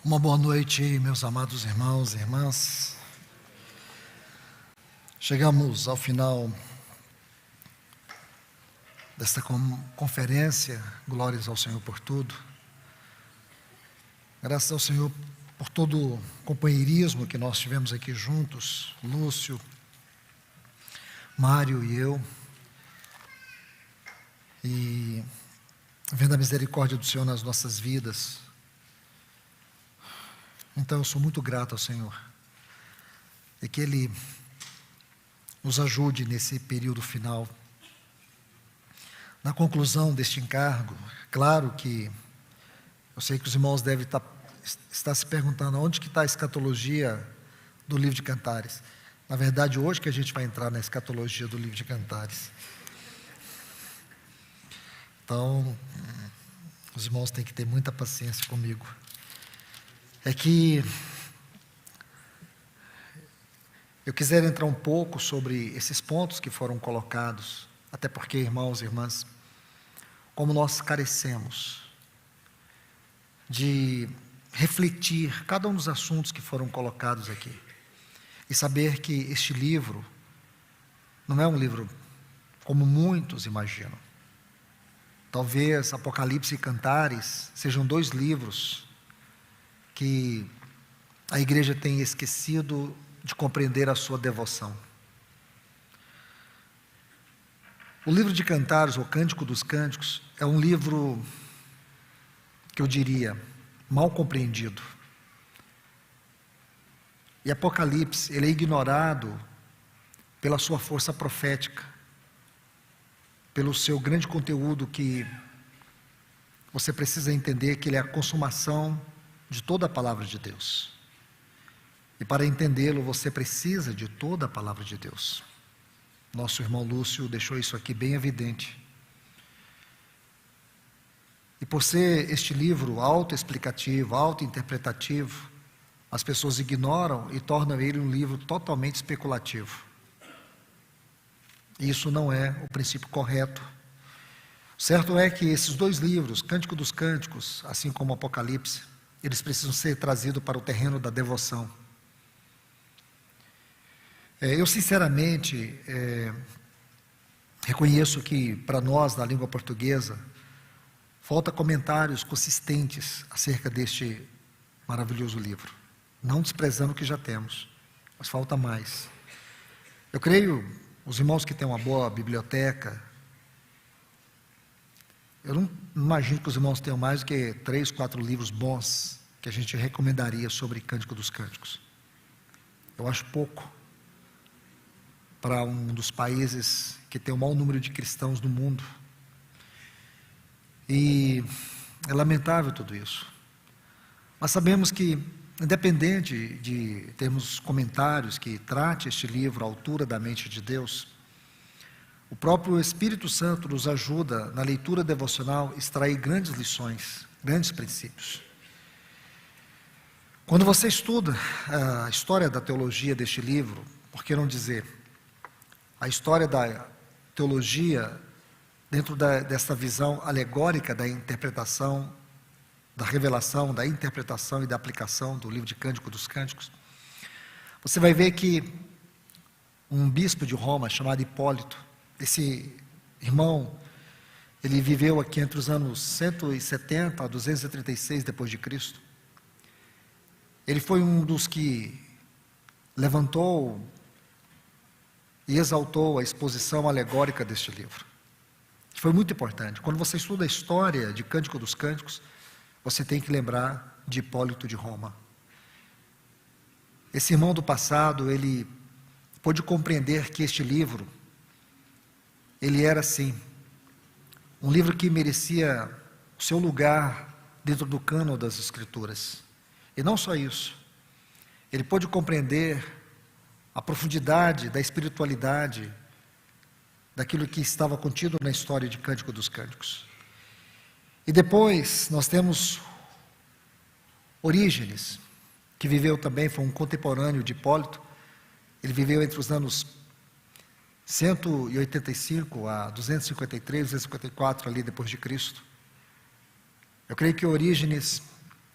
Uma boa noite, meus amados irmãos e irmãs. Chegamos ao final desta conferência. Glórias ao Senhor por tudo. Graças ao Senhor por todo o companheirismo que nós tivemos aqui juntos, Lúcio, Mário e eu. E vendo a misericórdia do Senhor nas nossas vidas. Então eu sou muito grato ao Senhor. E que Ele nos ajude nesse período final. Na conclusão deste encargo, claro que eu sei que os irmãos devem estar se perguntando onde que está a escatologia do livro de Cantares. Na verdade, hoje que a gente vai entrar na escatologia do livro de Cantares. Então, os irmãos têm que ter muita paciência comigo. É que eu quiser entrar um pouco sobre esses pontos que foram colocados, até porque, irmãos e irmãs, como nós carecemos de refletir cada um dos assuntos que foram colocados aqui, e saber que este livro não é um livro como muitos imaginam. Talvez Apocalipse e Cantares sejam dois livros que a igreja tem esquecido de compreender a sua devoção. O livro de Cantares, ou Cântico dos Cânticos, é um livro que eu diria mal compreendido. E Apocalipse, ele é ignorado pela sua força profética, pelo seu grande conteúdo que você precisa entender que ele é a consumação de toda a palavra de Deus. E para entendê-lo, você precisa de toda a palavra de Deus. Nosso irmão Lúcio deixou isso aqui bem evidente. E por ser este livro autoexplicativo, autointerpretativo, as pessoas ignoram e tornam ele um livro totalmente especulativo. E isso não é o princípio correto. O certo é que esses dois livros, Cântico dos Cânticos, assim como Apocalipse, eles precisam ser trazidos para o terreno da devoção. Eu sinceramente reconheço que para nós, na língua portuguesa, falta comentários consistentes acerca deste maravilhoso livro. Não desprezando o que já temos, mas falta mais. Eu creio, os irmãos que têm uma boa biblioteca, eu não imagino que os irmãos tenham mais do que 3, 4 livros bons que a gente recomendaria sobre Cântico dos Cânticos. Eu acho pouco para um dos países que tem o maior número de cristãos do mundo. E é lamentável tudo isso. Mas sabemos que, independente de termos comentários que trate este livro à altura da mente de Deus, o próprio Espírito Santo nos ajuda na leitura devocional a extrair grandes lições, grandes princípios. Quando você estuda a história da teologia deste livro, por que não dizer, a história da teologia dentro dessa visão alegórica da interpretação, da revelação, da interpretação e da aplicação do livro de Cântico dos Cânticos, você vai ver que um bispo de Roma chamado Hipólito, esse irmão, ele viveu aqui entre os anos 170 a 236 depois de Cristo. Ele foi um dos que levantou e exaltou a exposição alegórica deste livro. Foi muito importante. Quando você estuda a história de Cântico dos Cânticos, você tem que lembrar de Hipólito de Roma. Esse irmão do passado, ele pôde compreender que este livro, ele era sim, um livro que merecia o seu lugar dentro do cânon das Escrituras. E não só isso, ele pôde compreender a profundidade da espiritualidade daquilo que estava contido na história de Cântico dos Cânticos. E depois nós temos Orígenes, que viveu também, foi um contemporâneo de Hipólito. Ele viveu entre os anos 185 a 253, 254 ali depois de Cristo. Eu creio que Orígenes,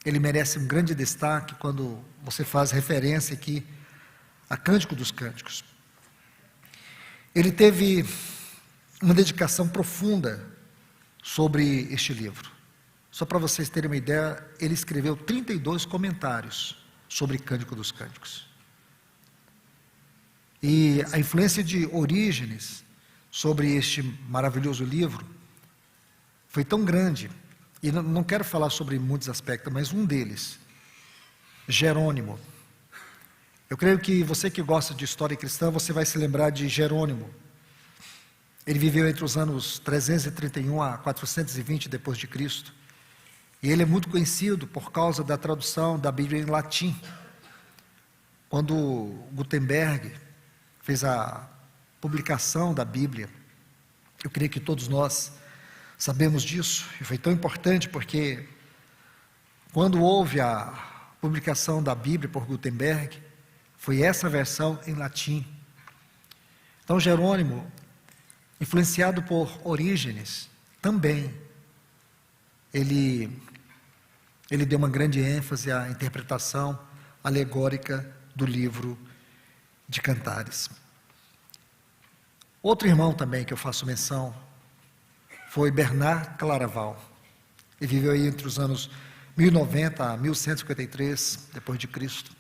ele merece um grande destaque quando você faz referência aqui a Cântico dos Cânticos. Ele teve uma dedicação profunda sobre este livro. Só para vocês terem uma ideia, ele escreveu 32 comentários sobre Cântico dos Cânticos. E a influência de Orígenes sobre este maravilhoso livro foi tão grande, e não quero falar sobre muitos aspectos, mas um deles, Jerônimo. Eu creio que você que gosta de história cristã, você vai se lembrar de Jerônimo. Ele viveu entre os anos 331 a 420 depois de Cristo. E ele é muito conhecido por causa da tradução da Bíblia em latim. Quando Gutenberg fez a publicação da Bíblia, eu creio que todos nós sabemos disso, e foi tão importante porque quando houve a publicação da Bíblia por Gutenberg, foi essa versão em latim. Então Jerônimo, influenciado por Orígenes, também, ele deu uma grande ênfase à interpretação alegórica do livro de Cantares. Outro irmão também que eu faço menção foi Bernard Claraval. Ele viveu aí entre os anos 1090 a 1153 depois de Cristo.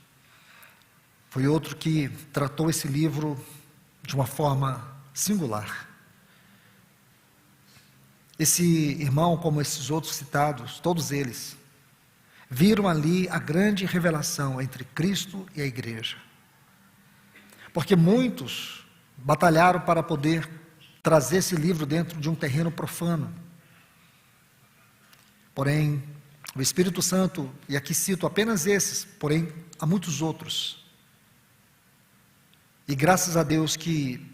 Foi outro que tratou esse livro de uma forma singular. Esse irmão, como esses outros citados, todos eles, viram ali a grande revelação entre Cristo e a igreja. Porque muitos batalharam para poder trazer esse livro dentro de um terreno profano. Porém, o Espírito Santo, e aqui cito apenas esses, porém há muitos outros. E graças a Deus que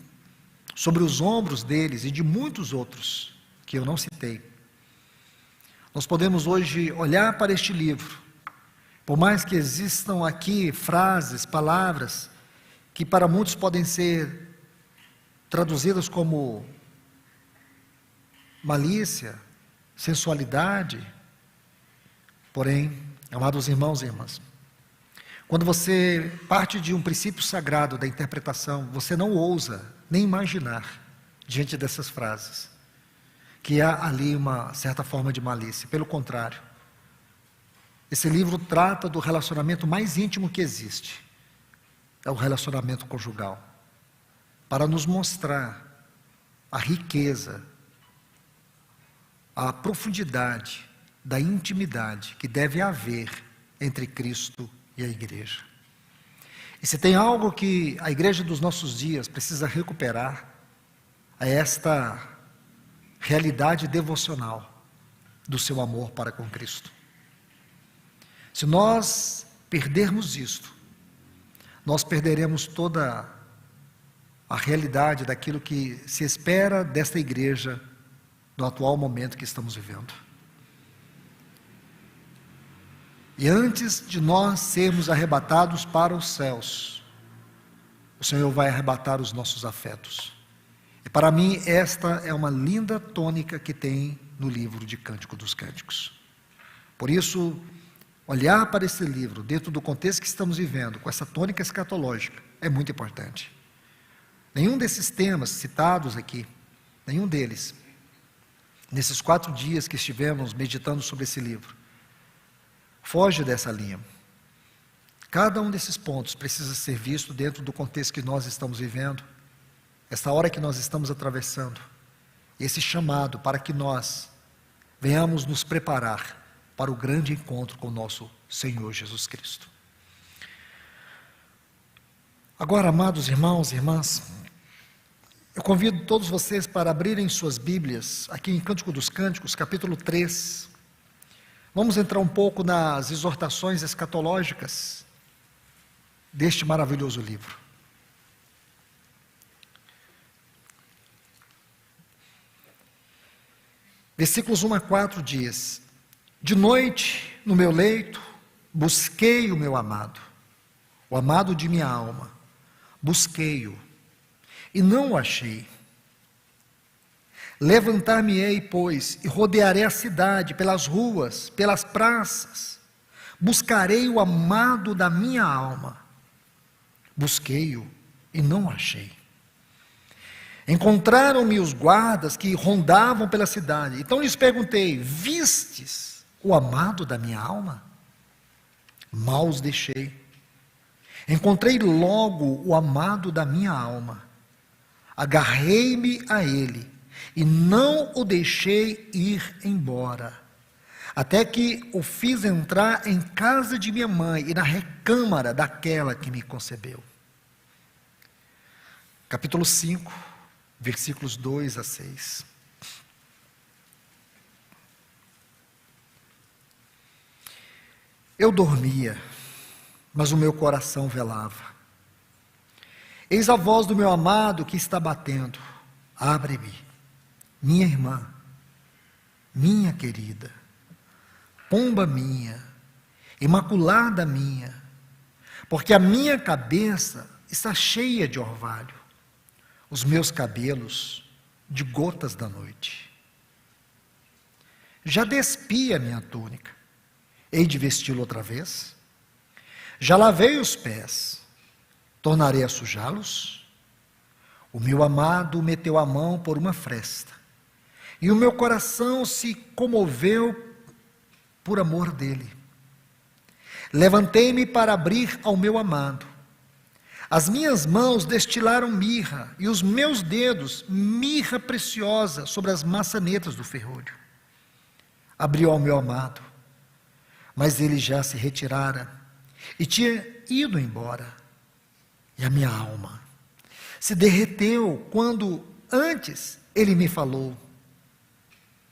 sobre os ombros deles e de muitos outros, que eu não citei, nós podemos hoje olhar para este livro, por mais que existam aqui frases, palavras, que para muitos podem ser traduzidas como malícia, sensualidade, porém, amados irmãos e irmãs, quando você parte de um princípio sagrado da interpretação, você não ousa nem imaginar, diante dessas frases, que há ali uma certa forma de malícia. Pelo contrário, esse livro trata do relacionamento mais íntimo que existe, é o relacionamento conjugal, para nos mostrar a riqueza, a profundidade da intimidade que deve haver entre Cristo e a igreja. E se tem algo que a igreja dos nossos dias precisa recuperar, é esta realidade devocional do seu amor para com Cristo. Se nós perdermos isto, nós perderemos toda a realidade daquilo que se espera desta igreja no atual momento que estamos vivendo. E antes de nós sermos arrebatados para os céus, o Senhor vai arrebatar os nossos afetos. E para mim esta é uma linda tônica que tem no livro de Cântico dos Cânticos. Por isso, olhar para esse livro dentro do contexto que estamos vivendo, com essa tônica escatológica, é muito importante. Nenhum desses temas citados aqui, nenhum deles, nesses 4 dias que estivemos meditando sobre esse livro, foge dessa linha. Cada um desses pontos precisa ser visto dentro do contexto que nós estamos vivendo, esta hora que nós estamos atravessando, esse chamado para que nós venhamos nos preparar para o grande encontro com o nosso Senhor Jesus Cristo. Agora, amados irmãos e irmãs, eu convido todos vocês para abrirem suas Bíblias, aqui em Cântico dos Cânticos, capítulo 3, vamos entrar um pouco nas exortações escatológicas deste maravilhoso livro. Versículos 1 a 4 diz: de noite, no meu leito, busquei o meu amado, o amado de minha alma, busquei-o, e não o achei. Levantar-me-ei, pois, e rodearei a cidade, pelas ruas, pelas praças, Buscarei o amado da minha alma. Busquei-o e não o achei. Encontraram-me os guardas que rondavam pela cidade. Então lhes perguntei: vistes o amado da minha alma? Mal os deixei. Encontrei logo o amado da minha alma. Agarrei-me a ele e não o deixei ir embora, até que o fiz entrar em casa de minha mãe e na recâmara daquela que me concebeu. Capítulo 5, versículos 2 a 6. Eu dormia, mas o meu coração velava. Eis a voz do meu amado que está batendo. Abre-me, minha irmã, minha querida, pomba minha, imaculada minha, porque a minha cabeça está cheia de orvalho, os meus cabelos de gotas da noite. Já despi a minha túnica, hei de vesti-lo outra vez? Já lavei os pés, tornarei a sujá-los? O meu amado meteu a mão por uma fresta, e o meu coração se comoveu por amor dele. Levantei-me para abrir ao meu amado. As minhas mãos destilaram mirra, e os meus dedos mirra preciosa sobre as maçanetas do ferrolho. Abri ao meu amado, mas ele já se retirara e tinha ido embora. E a minha alma se derreteu quando antes ele me falou.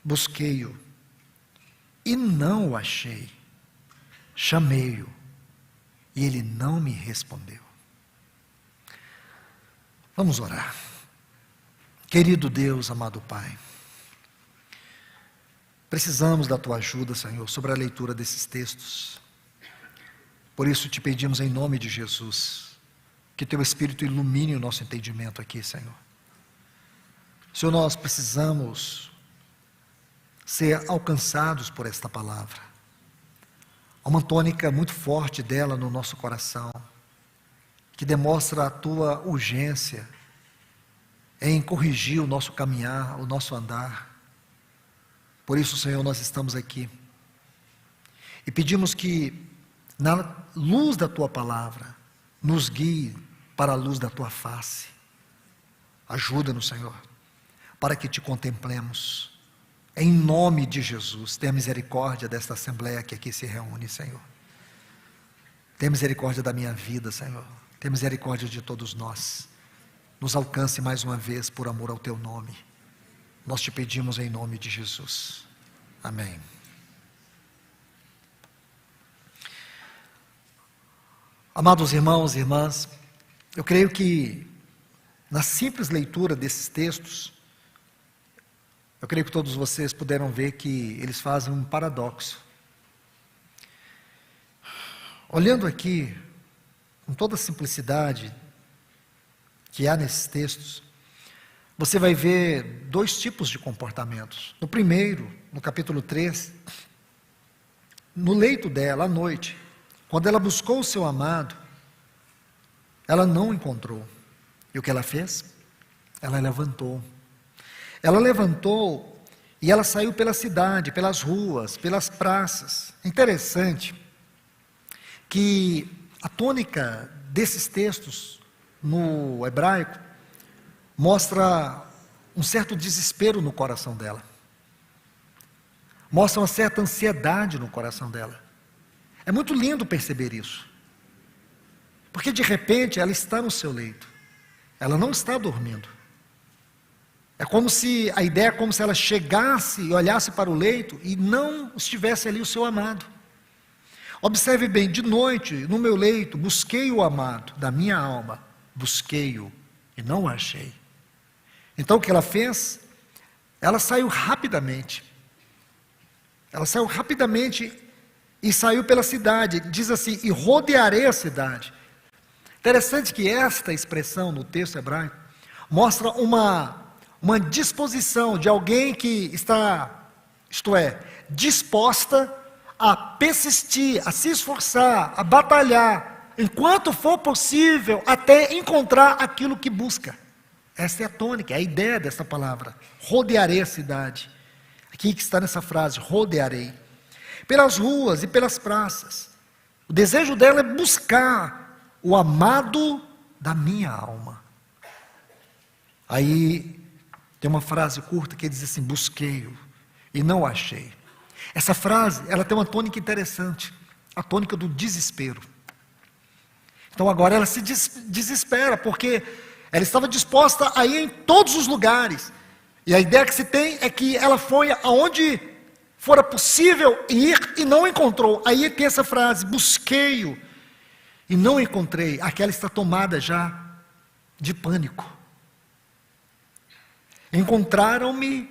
Busquei-o e não o achei. Chamei-o e ele não me respondeu. Vamos orar. Querido Deus, amado Pai, precisamos da Tua ajuda, Senhor, sobre a leitura desses textos. Por isso te pedimos em nome de Jesus, que Teu Espírito ilumine o nosso entendimento aqui, Senhor. Senhor, nós precisamos ser alcançados por esta palavra. Há uma tônica muito forte dela no nosso coração, que demonstra a Tua urgência em corrigir o nosso caminhar, o nosso andar. Por isso, Senhor, nós estamos aqui e pedimos que, na luz da Tua palavra, nos guie para a luz da Tua face. Ajuda-nos, Senhor, para que Te contemplemos. Em nome de Jesus, tenha misericórdia desta assembleia que aqui se reúne, Senhor. Tenha misericórdia da minha vida, Senhor. Tenha misericórdia de todos nós. Nos alcance mais uma vez por amor ao Teu nome. Nós Te pedimos em nome de Jesus. Amém. Amados irmãos e irmãs, eu creio que na simples leitura desses textos, eu creio que todos vocês puderam ver que eles fazem um paradoxo. Olhando aqui, com toda a simplicidade que há nesses textos, você vai ver dois tipos de comportamentos. No primeiro, no capítulo 3, no leito dela, à noite, quando ela buscou o seu amado, ela não o encontrou. E o que ela fez? Ela levantou. Ela levantou e ela saiu pela cidade, pelas ruas, pelas praças. Interessante que a tônica desses textos no hebraico mostra um certo desespero no coração dela. Mostra uma certa ansiedade no coração dela. É muito lindo perceber isso. Porque de repente ela está no seu leito. Ela não está dormindo. É como se, a ideia é como se ela chegasse e olhasse para o leito e não estivesse ali o seu amado. Observe bem, de noite, no meu leito, busquei o amado da minha alma, busquei-o e não o achei. Então o que ela fez? Ela saiu rapidamente. Ela saiu rapidamente e saiu pela cidade. Diz assim, e rodearei a cidade. Interessante que esta expressão no texto hebraico mostra uma disposição de alguém que está, isto é, disposta a persistir, a se esforçar, a batalhar, enquanto for possível, até encontrar aquilo que busca. Essa é a tônica, é a ideia dessa palavra. Rodearei a cidade. Aqui que está nessa frase, rodearei. Pelas ruas e pelas praças. O desejo dela é buscar o amado da minha alma. Aí tem uma frase curta que diz assim: busquei-o e não achei. Essa frase, ela tem uma tônica interessante, a tônica do desespero. Então agora ela se desespera, porque ela estava disposta a ir em todos os lugares. E a ideia que se tem é que ela foi aonde fora possível ir e não encontrou. Aí tem essa frase, busquei-o e não encontrei. Aquela está tomada já de pânico. Encontraram-me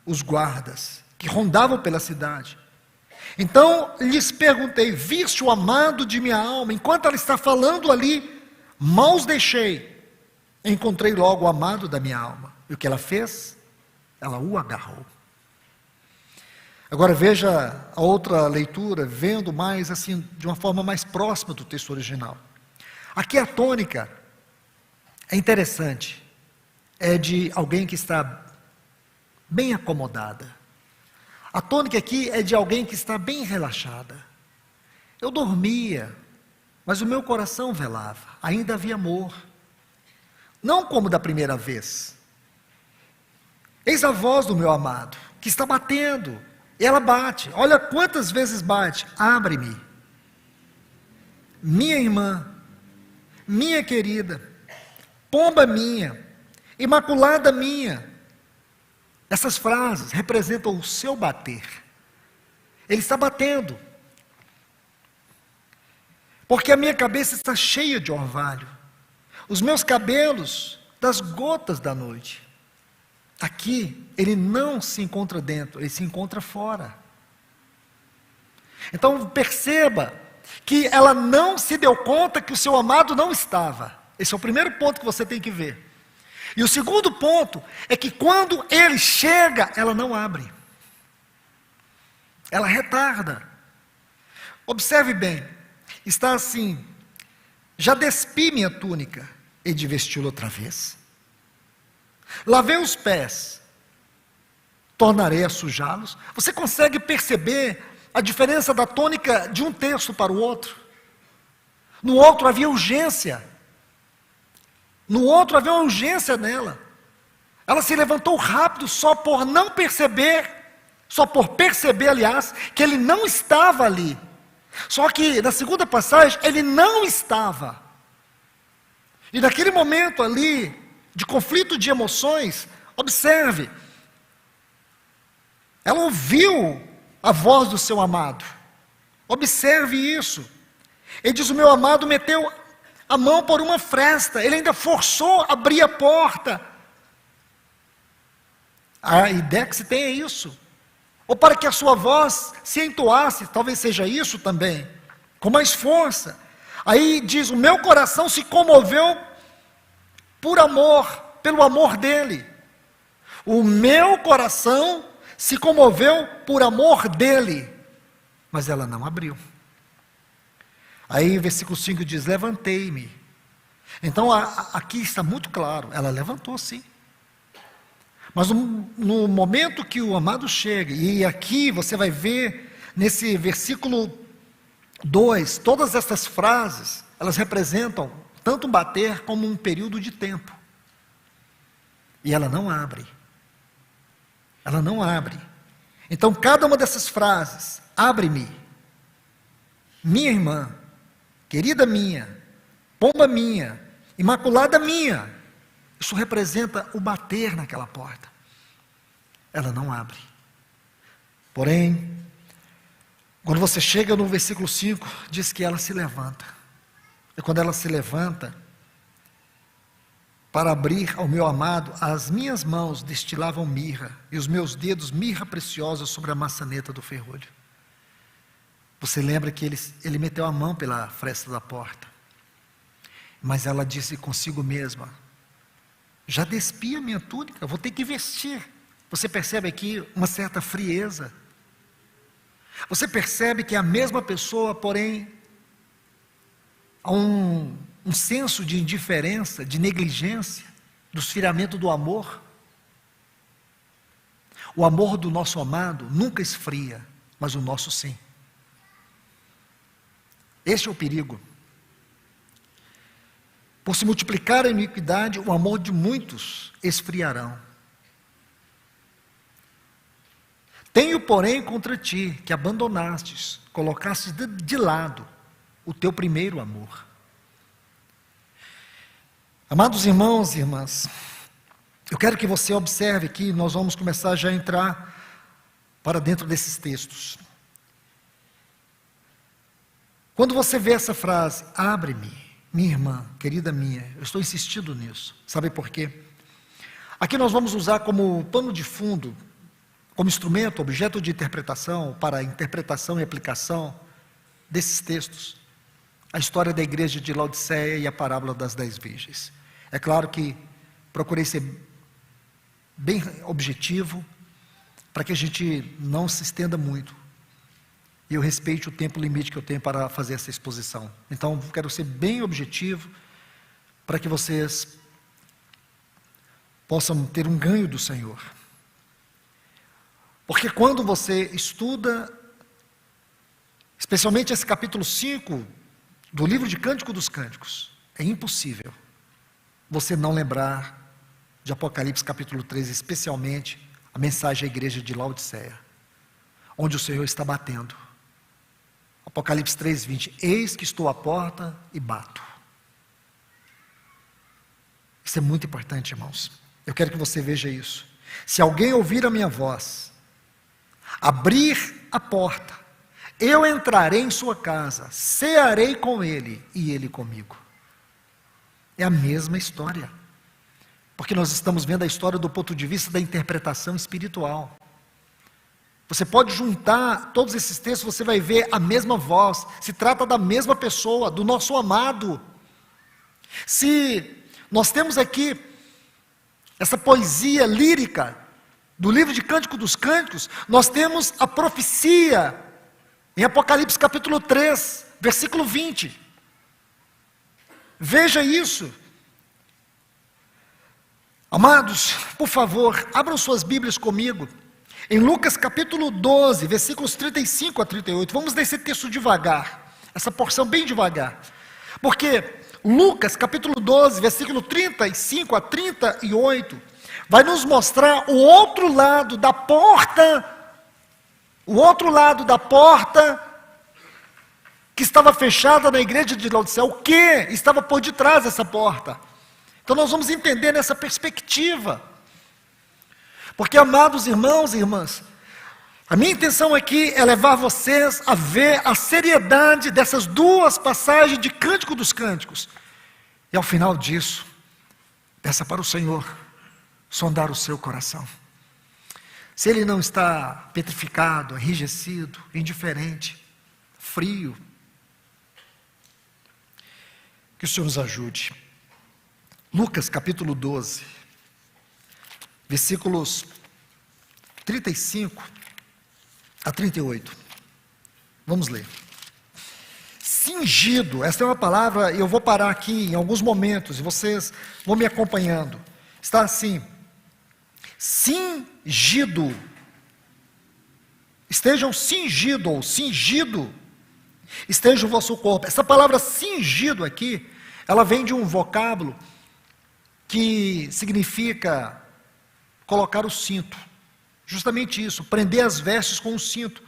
os guardas que rondavam pela cidade. Então lhes perguntei: viste o amado de minha alma? Enquanto ela está falando ali, mal os deixei, encontrei logo o amado da minha alma. E o que ela fez? Ela o agarrou. Agora veja a outra leitura, vendo mais assim, de uma forma mais próxima do texto original. Aqui a tônica é interessante, é de alguém que está bem acomodada. A tônica aqui é de alguém que está bem relaxada. Eu dormia, mas o meu coração velava, ainda havia amor. Não como da primeira vez. Eis a voz do meu amado, que está batendo. Ela bate, olha quantas vezes bate. Abre-me, minha irmã, minha querida, pomba minha, imaculada minha. Essas frases representam o seu bater. Ele está batendo. Porque a minha cabeça está cheia de orvalho. Os meus cabelos das gotas da noite. Aqui, ele não se encontra dentro, ele se encontra fora. Então perceba que ela não se deu conta que o seu amado não estava. Esse é o primeiro ponto que você tem que ver. E o segundo ponto é que quando ele chega, ela não abre. Ela retarda. Observe bem, está assim: já despi minha túnica e de vesti-la outra vez. Lavei os pés, tornarei a sujá-los. Você consegue perceber a diferença da tônica de um texto para o outro? No outro havia urgência. No outro havia uma urgência nela. Ela se levantou rápido só por não perceber, só por perceber, aliás, que ele não estava ali. Só que na segunda passagem, ele não estava. E naquele momento ali, de conflito de emoções, observe, ela ouviu a voz do seu amado. Observe isso. Ele diz: o meu amado meteu a mão por uma fresta, ele ainda forçou abrir a porta. A ideia que se tem é isso. Ou para que a sua voz se entoasse, talvez seja isso também, com mais força. Aí diz: o meu coração se comoveu por amor, pelo amor dele. O meu coração se comoveu por amor dele. Mas ela não abriu. Aí versículo 5 diz: levantei-me. Então aqui está muito claro, ela levantou sim. Mas no momento que o amado chega, e aqui você vai ver nesse versículo 2, todas essas frases, elas representam tanto um bater como um período de tempo. E ela não abre. Ela não abre. Então cada uma dessas frases: abre-me, minha irmã, querida minha, pomba minha, imaculada minha. Isso representa o bater naquela porta. Ela não abre. Porém, quando você chega no versículo 5, diz que ela se levanta. E quando ela se levanta, para abrir ao meu amado, as minhas mãos destilavam mirra, e os meus dedos mirra preciosa sobre a maçaneta do ferrolho. Você lembra que ele meteu a mão pela fresta da porta. Mas ela disse consigo mesma: já despi a minha túnica, vou ter que vestir. Você percebe aqui uma certa frieza. Você percebe que é a mesma pessoa, porém, há um senso de indiferença, de negligência, do esfriamento do amor. O amor do nosso amado nunca esfria, mas o nosso sim. Este é o perigo. Por se multiplicar a iniquidade, o amor de muitos esfriarão. Tenho, porém, contra ti, que abandonastes, colocastes de lado o teu primeiro amor. Amados irmãos e irmãs, eu quero que você observe que nós vamos começar já a entrar para dentro desses textos. Quando você vê essa frase, abre-me, minha irmã, querida minha, eu estou insistindo nisso. Sabe por quê? Aqui nós vamos usar como pano de fundo, como instrumento, objeto de interpretação, para a interpretação e aplicação desses textos, a história da igreja de Laodiceia e a parábola das 10 virgens. É claro que procurei ser bem objetivo, para que a gente não se estenda muito, e eu respeite o tempo limite que eu tenho para fazer essa exposição. Então, quero ser bem objetivo, para que vocês possam ter um ganho do Senhor. Porque quando você estuda, especialmente esse capítulo 5 do livro de Cântico dos Cânticos, é impossível você não lembrar de Apocalipse capítulo 13, especialmente a mensagem à igreja de Laodiceia, onde o Senhor está batendo. Apocalipse 3:20, eis que estou à porta e bato. Isso é muito importante, irmãos. Eu quero que você veja isso. Se alguém ouvir a minha voz, abrir a porta, eu entrarei em sua casa, cearei com ele e ele comigo. É a mesma história, porque nós estamos vendo a história do ponto de vista da interpretação espiritual. Você pode juntar todos esses textos, você vai ver a mesma voz, se trata da mesma pessoa, do nosso amado. Se nós temos aqui essa poesia lírica do livro de Cântico dos Cânticos, nós temos a profecia em Apocalipse capítulo 3, versículo 20. Veja isso. Amados, por favor, abram suas Bíblias comigo. Em Lucas capítulo 12, versículos 35 a 38. Vamos ler esse texto devagar, essa porção bem devagar. Porque Lucas capítulo 12, versículo 35 a 38, vai nos mostrar o outro lado da porta, que estava fechada na igreja de Laodiceia, o que estava por detrás dessa porta. Então nós vamos entender nessa perspectiva. Porque, amados irmãos e irmãs, a minha intenção aqui é levar vocês a ver a seriedade dessas duas passagens de Cântico dos Cânticos. E ao final disso, peça para o Senhor sondar o seu coração. Se ele não está petrificado, enrijecido, indiferente, frio, que o Senhor nos ajude. Lucas capítulo 12, versículos 35 a 38. Vamos ler. Cingido, esta é uma palavra, eu vou parar aqui em alguns momentos, e vocês vão me acompanhando. Está assim, cingido, estejam cingido, ou cingido, esteja o vosso corpo. Essa palavra cingido aqui, ela vem de um vocábulo que significa colocar o cinto, justamente isso, prender as vestes com o cinto,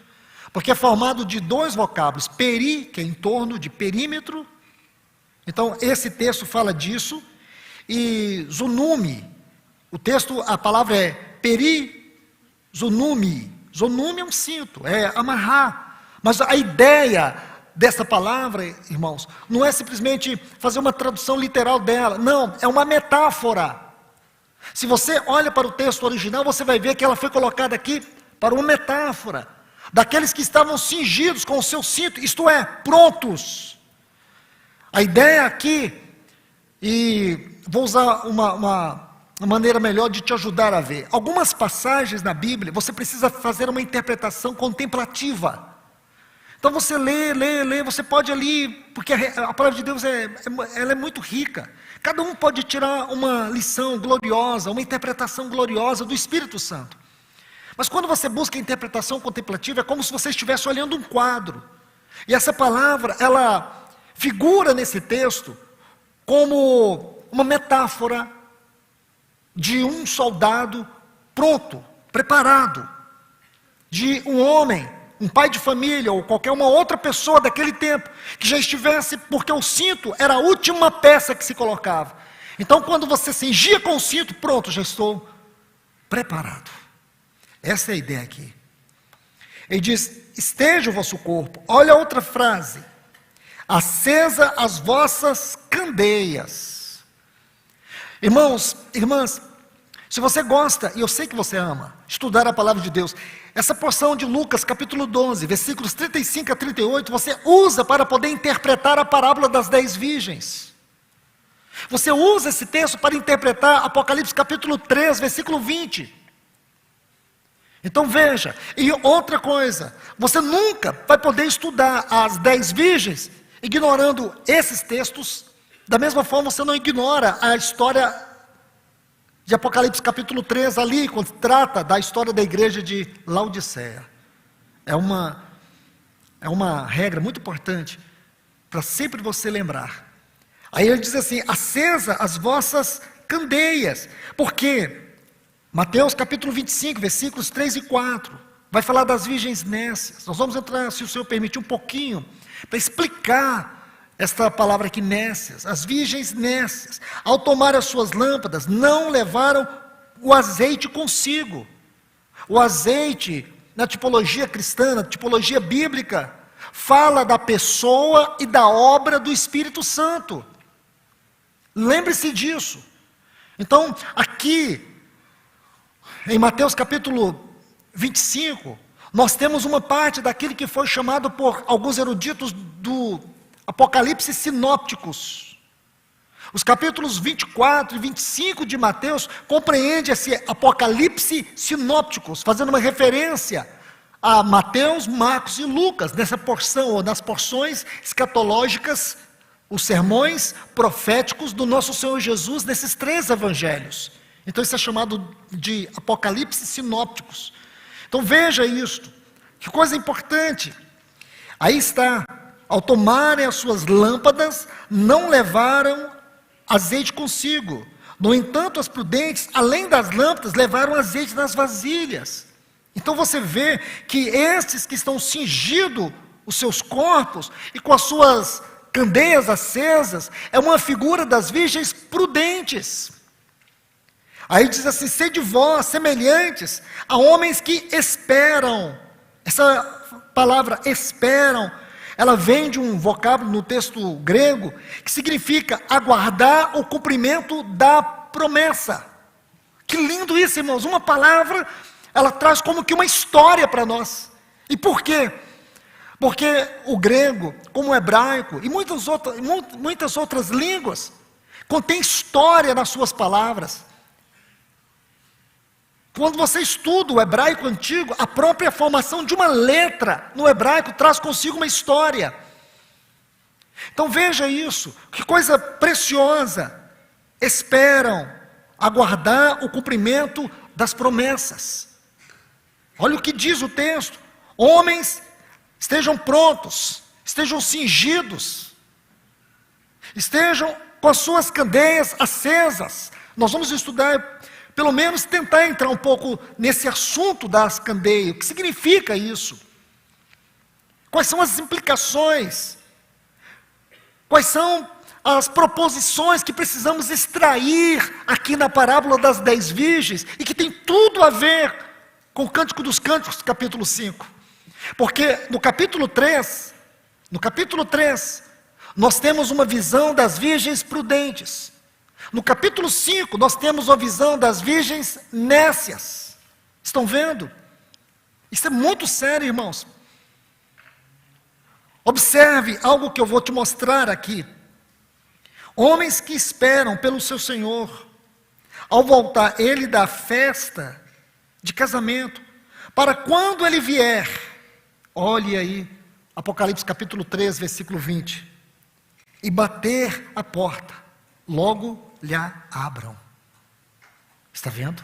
porque é formado de dois vocábulos, peri, que é em torno de perímetro, então esse texto fala disso, e zonume, o texto, a palavra é peri, zonume é um cinto, é amarrar, mas a ideia dessa palavra, irmãos, não é simplesmente fazer uma tradução literal dela, não, é uma metáfora. Se você olha para o texto original, você vai ver que ela foi colocada aqui para uma metáfora, daqueles que estavam cingidos com o seu cinto, isto é, prontos. A ideia aqui, e vou usar uma maneira melhor de te ajudar a ver, algumas passagens na Bíblia, você precisa fazer uma interpretação contemplativa. Então você lê, você pode ali, porque a palavra de Deus ela é muito rica. Cada um pode tirar uma lição gloriosa, uma interpretação gloriosa do Espírito Santo. Mas quando você busca a interpretação contemplativa, é como se você estivesse olhando um quadro. E essa palavra, ela figura nesse texto como uma metáfora de um soldado pronto, preparado, de um homem, um pai de família ou qualquer uma outra pessoa daquele tempo, que já estivesse, porque o cinto era a última peça que se colocava. Então quando você cingia com o cinto, pronto, já estou preparado. Essa é a ideia aqui. Ele diz, esteja o vosso corpo. Olha a outra frase. Acesa as vossas candeias. Irmãos, irmãs, se você gosta, e eu sei que você ama, estudar a palavra de Deus, essa porção de Lucas, capítulo 12, versículos 35 a 38, você usa para poder interpretar a parábola das 10 virgens. Você usa esse texto para interpretar Apocalipse, capítulo 3, versículo 20. Então veja, e outra coisa, você nunca vai poder estudar as 10 virgens ignorando esses textos. Da mesma forma você não ignora a história de Apocalipse capítulo 3 ali, quando trata da história da igreja de Laodiceia. É uma regra muito importante para sempre você lembrar. Aí ele diz assim, acesa as vossas candeias, porque Mateus capítulo 25, versículos 3 e 4, vai falar das virgens nécias. Nós vamos entrar, se o Senhor permitir, um pouquinho, para explicar esta palavra aqui, nécias. As virgens nécias, ao tomar as suas lâmpadas, não levaram o azeite consigo. O azeite, na tipologia cristã, na tipologia bíblica, fala da pessoa e da obra do Espírito Santo. Lembre-se disso. Então, aqui, em Mateus capítulo 25, nós temos uma parte daquilo que foi chamado por alguns eruditos do Apocalipse sinópticos. Os capítulos 24 e 25 de Mateus compreendem esse Apocalipse sinópticos, fazendo uma referência a Mateus, Marcos e Lucas, nessa porção, ou nas porções escatológicas, os sermões proféticos do nosso Senhor Jesus, nesses 3 evangelhos. Então isso é chamado de Apocalipse sinópticos. Então veja isto, que coisa importante. Aí está, ao tomarem as suas lâmpadas, não levaram azeite consigo. No entanto, as prudentes, além das lâmpadas, levaram azeite nas vasilhas. Então você vê que estes que estão cingidos os seus corpos e com as suas candeias acesas, é uma figura das virgens prudentes. Aí diz assim, sede vós semelhantes a homens que esperam. Essa palavra esperam, ela vem de um vocábulo no texto grego, que significa aguardar o cumprimento da promessa. Que lindo isso, irmãos, uma palavra, ela traz como que uma história para nós. E por quê? Porque o grego, como o hebraico, e muitas outras línguas, contém história nas suas palavras. Quando você estuda o hebraico antigo, a própria formação de uma letra no hebraico traz consigo uma história. Então veja isso, que coisa preciosa. Esperam aguardar o cumprimento das promessas. Olha o que diz o texto. Homens, estejam prontos, estejam cingidos, estejam com as suas candeias acesas. Nós vamos estudar, pelo menos tentar entrar um pouco nesse assunto das candeias. O que significa isso? Quais são as implicações? Quais são as proposições que precisamos extrair aqui na parábola das 10 virgens e que tem tudo a ver com o Cântico dos Cânticos, capítulo 5? Porque no capítulo 3, nós temos uma visão das virgens prudentes. No capítulo 5, nós temos a visão das virgens nécias. Estão vendo? Isso é muito sério, irmãos. Observe algo que eu vou te mostrar aqui. Homens que esperam pelo seu Senhor, ao voltar ele da festa de casamento, para quando ele vier, olhe aí Apocalipse capítulo 3, versículo 20. E bater a porta, logo lhe abram. Está vendo?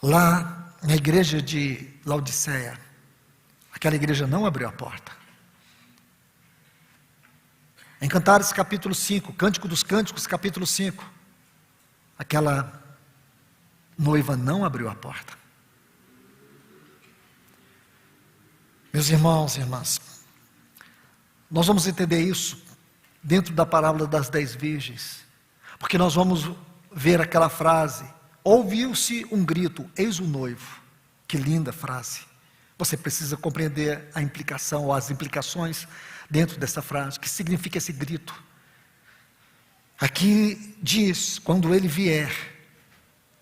Lá na igreja de Laodiceia, aquela igreja não abriu a porta. Em Cantares capítulo 5, Cântico dos Cânticos capítulo 5, aquela noiva não abriu a porta. Meus irmãos e irmãs, nós vamos entender isso dentro da parábola das 10 virgens, porque nós vamos ver aquela frase: ouviu-se um grito, eis o noivo. Que linda frase. Você precisa compreender a implicação ou as implicações dentro dessa frase. O que significa esse grito? Aqui diz, quando ele vier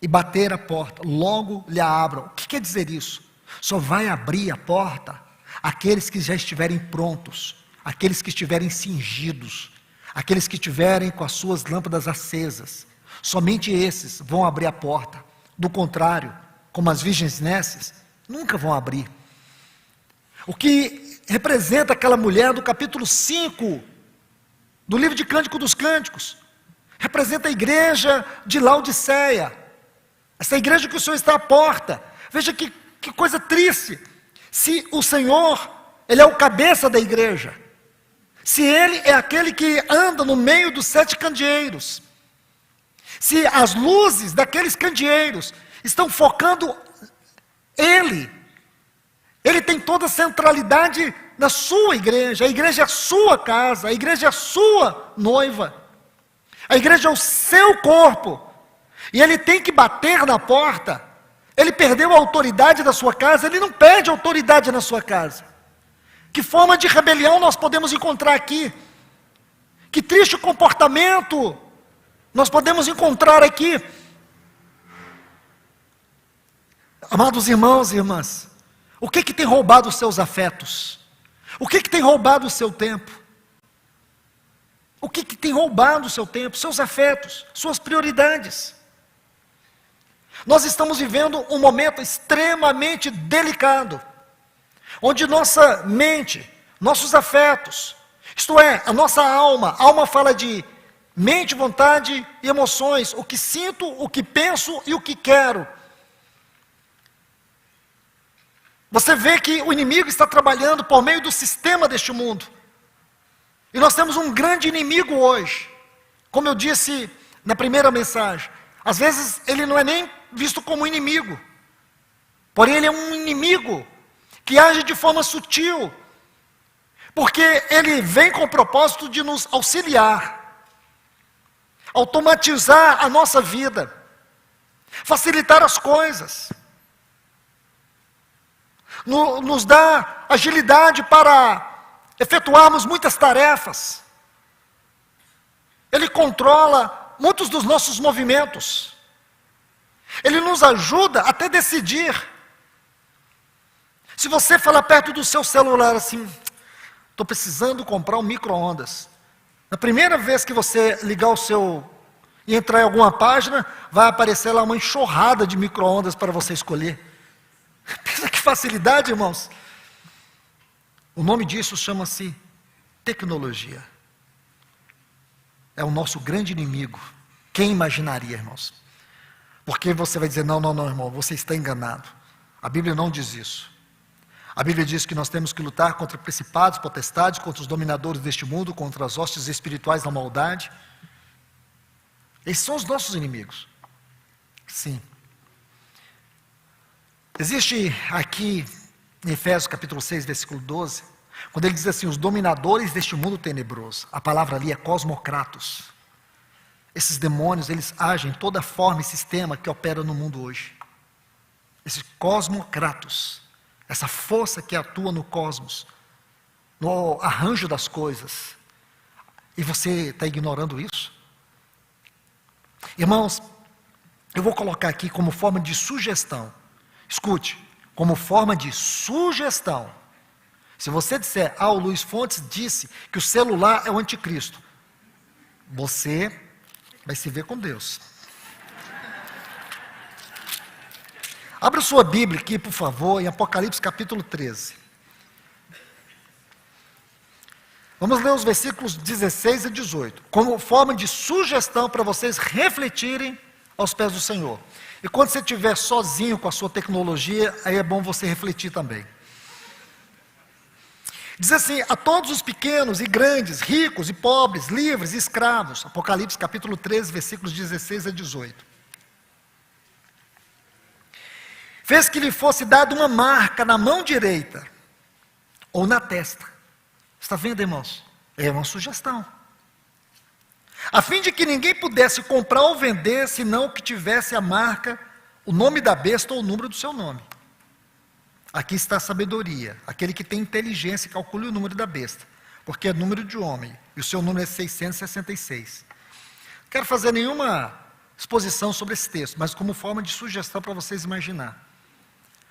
e bater a porta, logo lhe abram. O que quer dizer isso? Só vai abrir a porta aqueles que já estiverem prontos, aqueles que estiverem cingidos, aqueles que estiverem com as suas lâmpadas acesas. Somente esses vão abrir a porta. Do contrário, como as virgens nécias, nunca vão abrir. O que representa aquela mulher do capítulo 5 do livro de Cântico dos Cânticos, representa a igreja de Laodiceia, essa igreja que o Senhor está à porta. Veja que coisa triste. Se o Senhor, Ele é o cabeça da igreja, se Ele é aquele que anda no meio dos 7 candeeiros, se as luzes daqueles candeeiros estão focando Ele tem toda a centralidade na sua igreja. A igreja é a sua casa, a igreja é a sua noiva, a igreja é o seu corpo, e Ele tem que bater na porta. Ele perdeu a autoridade da sua casa, Ele não perde autoridade na sua casa. Que forma de rebelião nós podemos encontrar aqui? Que triste comportamento nós podemos encontrar aqui? Amados irmãos e irmãs, o que tem roubado os seus afetos? O que tem roubado o seu tempo? O que tem roubado o seu tempo, seus afetos, suas prioridades? Nós estamos vivendo um momento extremamente delicado, onde nossa mente, nossos afetos, isto é, a nossa alma, a alma fala de mente, vontade e emoções, o que sinto, o que penso e o que quero. Você vê que o inimigo está trabalhando por meio do sistema deste mundo. E nós temos um grande inimigo hoje. Como eu disse na primeira mensagem, às vezes ele não é nem visto como inimigo, porém ele é um inimigo que age de forma sutil, porque ele vem com o propósito de nos auxiliar, automatizar a nossa vida, facilitar as coisas, nos dá agilidade para efetuarmos muitas tarefas. Ele controla muitos dos nossos movimentos. Ele nos ajuda até decidir. Se você falar perto do seu celular assim, estou precisando comprar um micro-ondas. Na primeira vez que você ligar o seu e entrar em alguma página, vai aparecer lá uma enxurrada de micro-ondas para você escolher. Pensa que facilidade, irmãos. O nome disso chama-se tecnologia. É o nosso grande inimigo. Quem imaginaria, irmãos? Porque você vai dizer, não, irmão, você está enganado. A Bíblia não diz isso. A Bíblia diz que nós temos que lutar contra principados, potestades, contra os dominadores deste mundo, contra as hostes espirituais da maldade. Esses são os nossos inimigos. Sim. Existe aqui, em Efésios capítulo 6, versículo 12, quando ele diz assim, os dominadores deste mundo tenebroso. A palavra ali é cosmocratos. Esses demônios, eles agem em toda forma e sistema que opera no mundo hoje. Esses cosmocratos, essa força que atua no cosmos, no arranjo das coisas. E você está ignorando isso? Irmãos, eu vou colocar aqui como forma de sugestão. Escute, como forma de sugestão. Se você disser, o Luiz Fontes disse que o celular é o anticristo, você vai se ver com Deus. Abra sua Bíblia aqui, por favor, em Apocalipse capítulo 13. Vamos ler os versículos 16 e 18, como forma de sugestão para vocês refletirem aos pés do Senhor. E quando você estiver sozinho com a sua tecnologia, aí é bom você refletir também. Diz assim: a todos os pequenos e grandes, ricos e pobres, livres e escravos. Apocalipse capítulo 13, versículos 16 a 18. Fez que lhe fosse dada uma marca na mão direita, ou na testa. Está vendo, irmãos? É uma sugestão. A fim de que ninguém pudesse comprar ou vender, senão o que tivesse a marca, o nome da besta ou o número do seu nome. Aqui está a sabedoria. Aquele que tem inteligência, calcule o número da besta, porque é número de homem, e o seu número é 666. Não quero fazer nenhuma exposição sobre esse texto, mas como forma de sugestão para vocês imaginar.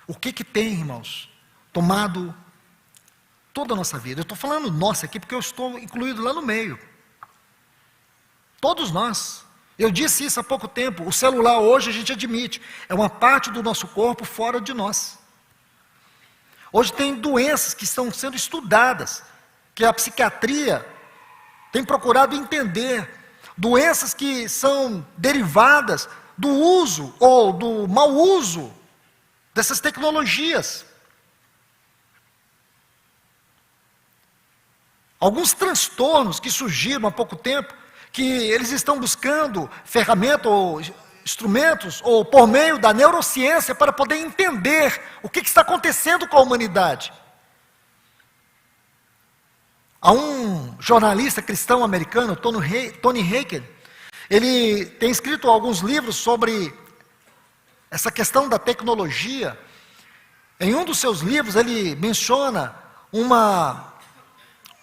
O que tem, irmãos, tomado toda a nossa vida? Eu estou falando nossa aqui porque eu estou incluído lá no meio. Todos nós. Eu disse isso há pouco tempo. O celular hoje a gente admite, é uma parte do nosso corpo fora de nós. Hoje tem doenças que estão sendo estudadas, que a psiquiatria tem procurado entender. Doenças que são derivadas do uso ou do mau uso dessas tecnologias. Alguns transtornos que surgiram há pouco tempo, que eles estão buscando ferramentas ou instrumentos, ou por meio da neurociência, para poder entender o que está acontecendo com a humanidade. Há um jornalista cristão americano, Tony Hagen, ele tem escrito alguns livros sobre essa questão da tecnologia. Em um dos seus livros, ele menciona uma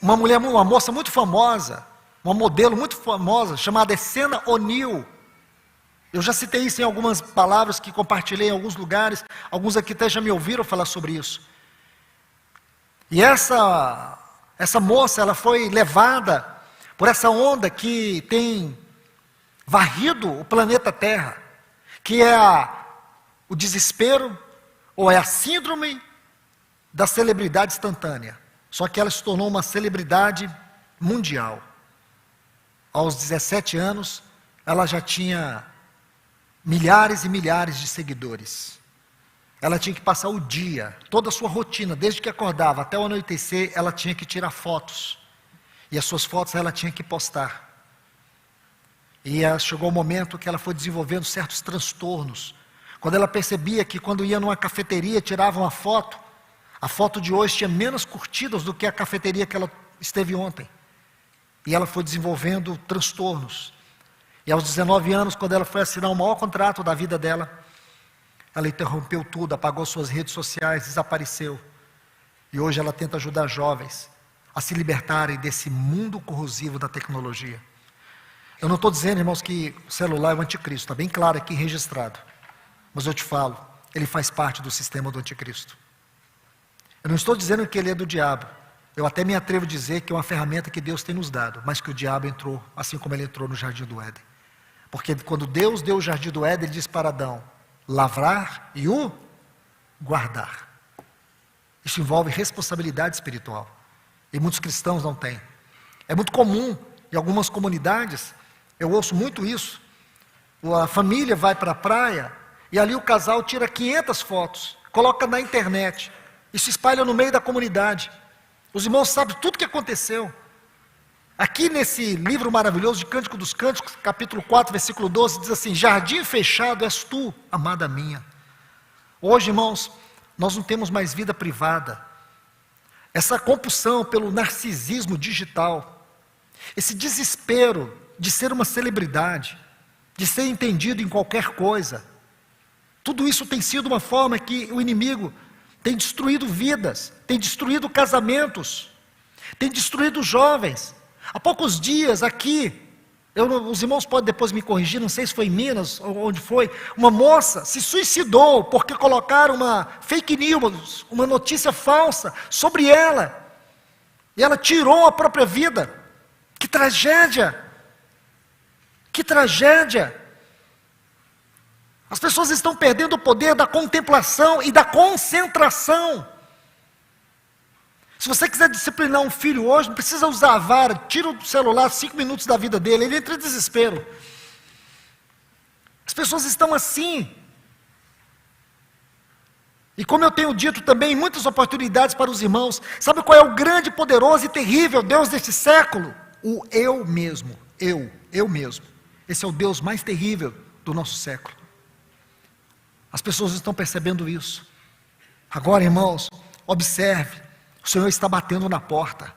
mulher, uma moça muito famosa, uma modelo muito famosa, chamada Essena O'Neal. Eu já citei isso em algumas palavras que compartilhei em alguns lugares, alguns aqui até já me ouviram falar sobre isso. E essa moça, ela foi levada por essa onda que tem varrido o planeta Terra, que é o desespero, ou é a síndrome da celebridade instantânea. Só que ela se tornou uma celebridade mundial. Aos 17 anos, ela já tinha milhares e milhares de seguidores. Ela tinha que passar o dia, toda a sua rotina, desde que acordava até o anoitecer, ela tinha que tirar fotos. E as suas fotos ela tinha que postar. E chegou o momento que ela foi desenvolvendo certos transtornos. Quando ela percebia que quando ia numa cafeteria, tirava uma foto, a foto de hoje tinha menos curtidas do que a cafeteria que ela esteve ontem. E ela foi desenvolvendo transtornos. E aos 19 anos, quando ela foi assinar o maior contrato da vida dela, ela interrompeu tudo, apagou suas redes sociais, desapareceu. E hoje ela tenta ajudar jovens a se libertarem desse mundo corrosivo da tecnologia. Eu não estou dizendo, irmãos, que o celular é o anticristo, está bem claro aqui, registrado. Mas eu te falo, ele faz parte do sistema do anticristo. Eu não estou dizendo que ele é do diabo. Eu até me atrevo a dizer que é uma ferramenta que Deus tem nos dado, mas que o diabo entrou, assim como ele entrou no jardim do Éden. Porque quando Deus deu o jardim do Éden, ele disse para Adão: lavrar e o guardar. Isso envolve responsabilidade espiritual. E muitos cristãos não têm. É muito comum, em algumas comunidades, eu ouço muito isso. A família vai para a praia, e ali o casal tira 500 fotos, coloca na internet, e se espalha no meio da comunidade. Os irmãos sabem tudo o que aconteceu. Aqui nesse livro maravilhoso de Cântico dos Cânticos, capítulo 4, versículo 12, diz assim: jardim fechado és tu, amada minha. Hoje, irmãos, nós não temos mais vida privada. Essa compulsão pelo narcisismo digital, esse desespero de ser uma celebridade, de ser entendido em qualquer coisa, tudo isso tem sido uma forma que o inimigo tem destruído vidas, tem destruído casamentos, tem destruído jovens. Há poucos dias aqui, os irmãos podem depois me corrigir, não sei se foi em Minas ou onde foi, uma moça se suicidou porque colocaram uma fake news, uma notícia falsa sobre ela, e ela tirou a própria vida. Que tragédia! Que tragédia! As pessoas estão perdendo o poder da contemplação e da concentração. Se você quiser disciplinar um filho hoje, não precisa usar a vara, tira o celular 5 minutos da vida dele, ele entra em desespero. As pessoas estão assim. E como eu tenho dito também em muitas oportunidades para os irmãos, sabe qual é o grande, poderoso e terrível Deus deste século? O eu mesmo, eu mesmo. Esse é o Deus mais terrível do nosso século. As pessoas estão percebendo isso. Agora, irmãos, observe, o Senhor está batendo na porta.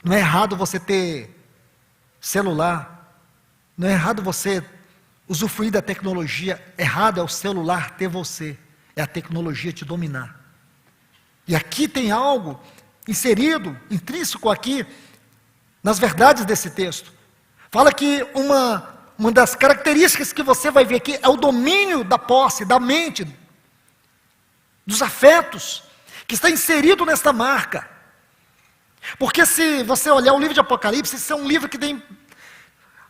Não é errado você ter celular, não é errado você usufruir da tecnologia, errado é o celular ter você, é a tecnologia te dominar. E aqui tem algo inserido, intrínseco aqui, nas verdades desse texto. Fala que uma das características que você vai ver aqui é o domínio da posse, da mente, dos afetos, que está inserido nesta marca. Porque se você olhar o livro de Apocalipse, esse é um livro que tem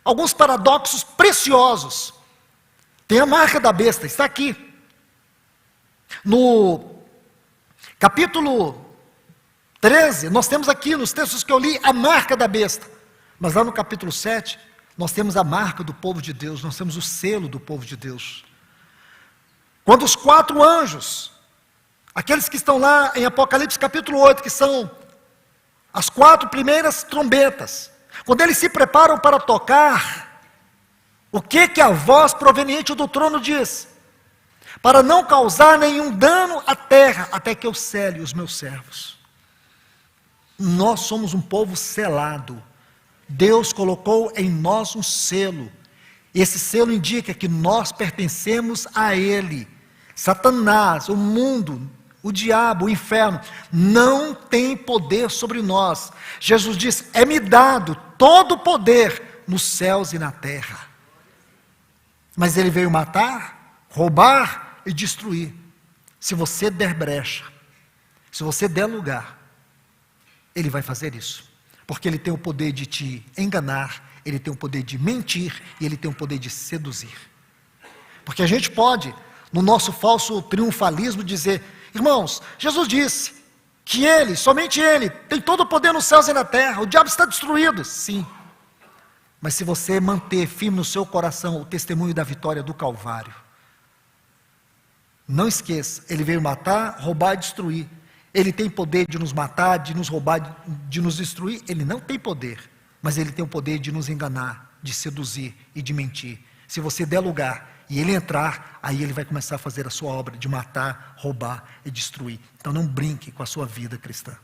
alguns paradoxos preciosos. Tem a marca da besta, está aqui. No capítulo 13, nós temos aqui nos textos que eu li a marca da besta. Mas lá no capítulo 7, nós temos a marca do povo de Deus, nós temos o selo do povo de Deus. Quando os 4 anjos, aqueles que estão lá em Apocalipse capítulo 8, que são as 4 primeiras trombetas, quando eles se preparam para tocar, o que a voz proveniente do trono diz? Para não causar nenhum dano à terra, até que eu sele os meus servos. Nós somos um povo selado. Deus colocou em nós um selo. Esse selo indica que nós pertencemos a Ele. Satanás, o mundo, o diabo, o inferno, não tem poder sobre nós. Jesus diz, é-me dado todo o poder nos céus e na terra. Mas Ele veio matar, roubar e destruir. Se você der brecha, se você der lugar, Ele vai fazer isso. Porque Ele tem o poder de te enganar, Ele tem o poder de mentir e Ele tem o poder de seduzir. Porque a gente pode, no nosso falso triunfalismo, dizer, irmãos, Jesus disse que Ele, somente Ele, tem todo o poder nos céus e na terra, o diabo está destruído. Sim. Mas se você manter firme no seu coração o testemunho da vitória do Calvário, não esqueça, Ele veio matar, roubar e destruir. Ele tem poder de nos matar, de nos roubar, de nos destruir? Ele não tem poder, mas Ele tem o poder de nos enganar, de seduzir e de mentir. Se você der lugar e Ele entrar, aí Ele vai começar a fazer a sua obra de matar, roubar e destruir. Então não brinque com a sua vida cristã.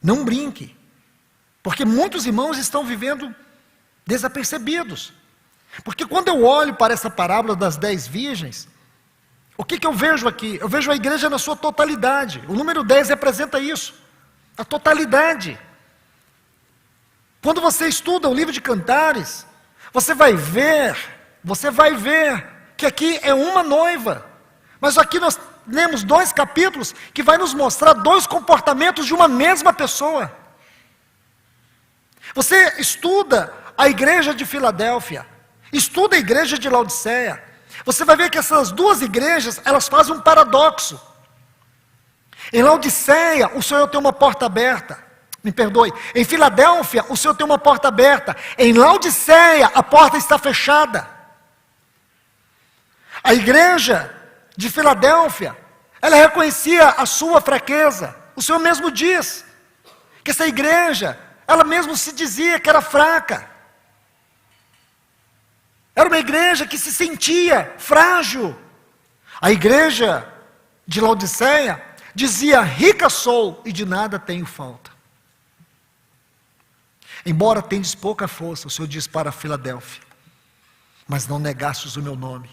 Não brinque, porque muitos irmãos estão vivendo desapercebidos. Porque quando eu olho para essa parábola das 10 virgens, o que eu vejo aqui? Eu vejo a igreja na sua totalidade. O número 10 representa isso, a totalidade. Quando você estuda o livro de Cantares, você vai ver que aqui é uma noiva. Mas aqui nós lemos 2 capítulos que vai nos mostrar 2 comportamentos de uma mesma pessoa. Você estuda a igreja de Filadélfia, estuda a igreja de Laodiceia, você vai ver que essas 2 igrejas, elas fazem um paradoxo. Em Laodiceia, o Senhor tem uma porta aberta. Me perdoe. Em Filadélfia, o Senhor tem uma porta aberta. Em Laodiceia, a porta está fechada. A igreja de Filadélfia, ela reconhecia a sua fraqueza. O Senhor mesmo diz que essa igreja, ela mesmo se dizia que era fraca. Era uma igreja que se sentia frágil. A igreja de Laodiceia dizia, rica sou e de nada tenho falta. Embora tendes pouca força, o Senhor diz para Filadélfia, mas não negastes o meu nome.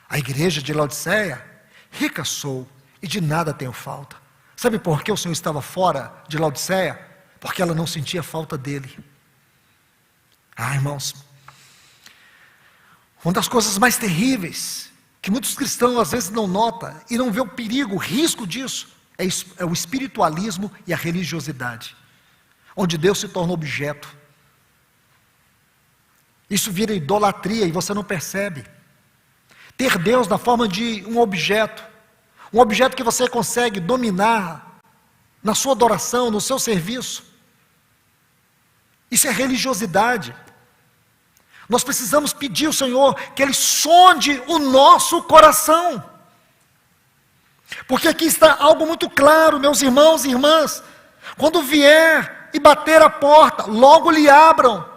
A igreja de Laodiceia, rica sou e de nada tenho falta. Sabe por que o Senhor estava fora de Laodiceia? Porque ela não sentia falta dele. Irmãos, uma das coisas mais terríveis, que muitos cristãos às vezes não notam, e não vê o perigo, o risco disso, é o espiritualismo e a religiosidade, onde Deus se torna objeto. Isso vira idolatria e você não percebe. Ter Deus na forma de um objeto que você consegue dominar, na sua adoração, no seu serviço. Isso é religiosidade. Nós precisamos pedir ao Senhor que Ele sonde o nosso coração. Porque aqui está algo muito claro, meus irmãos e irmãs. Quando vier e bater a porta, logo lhe abram.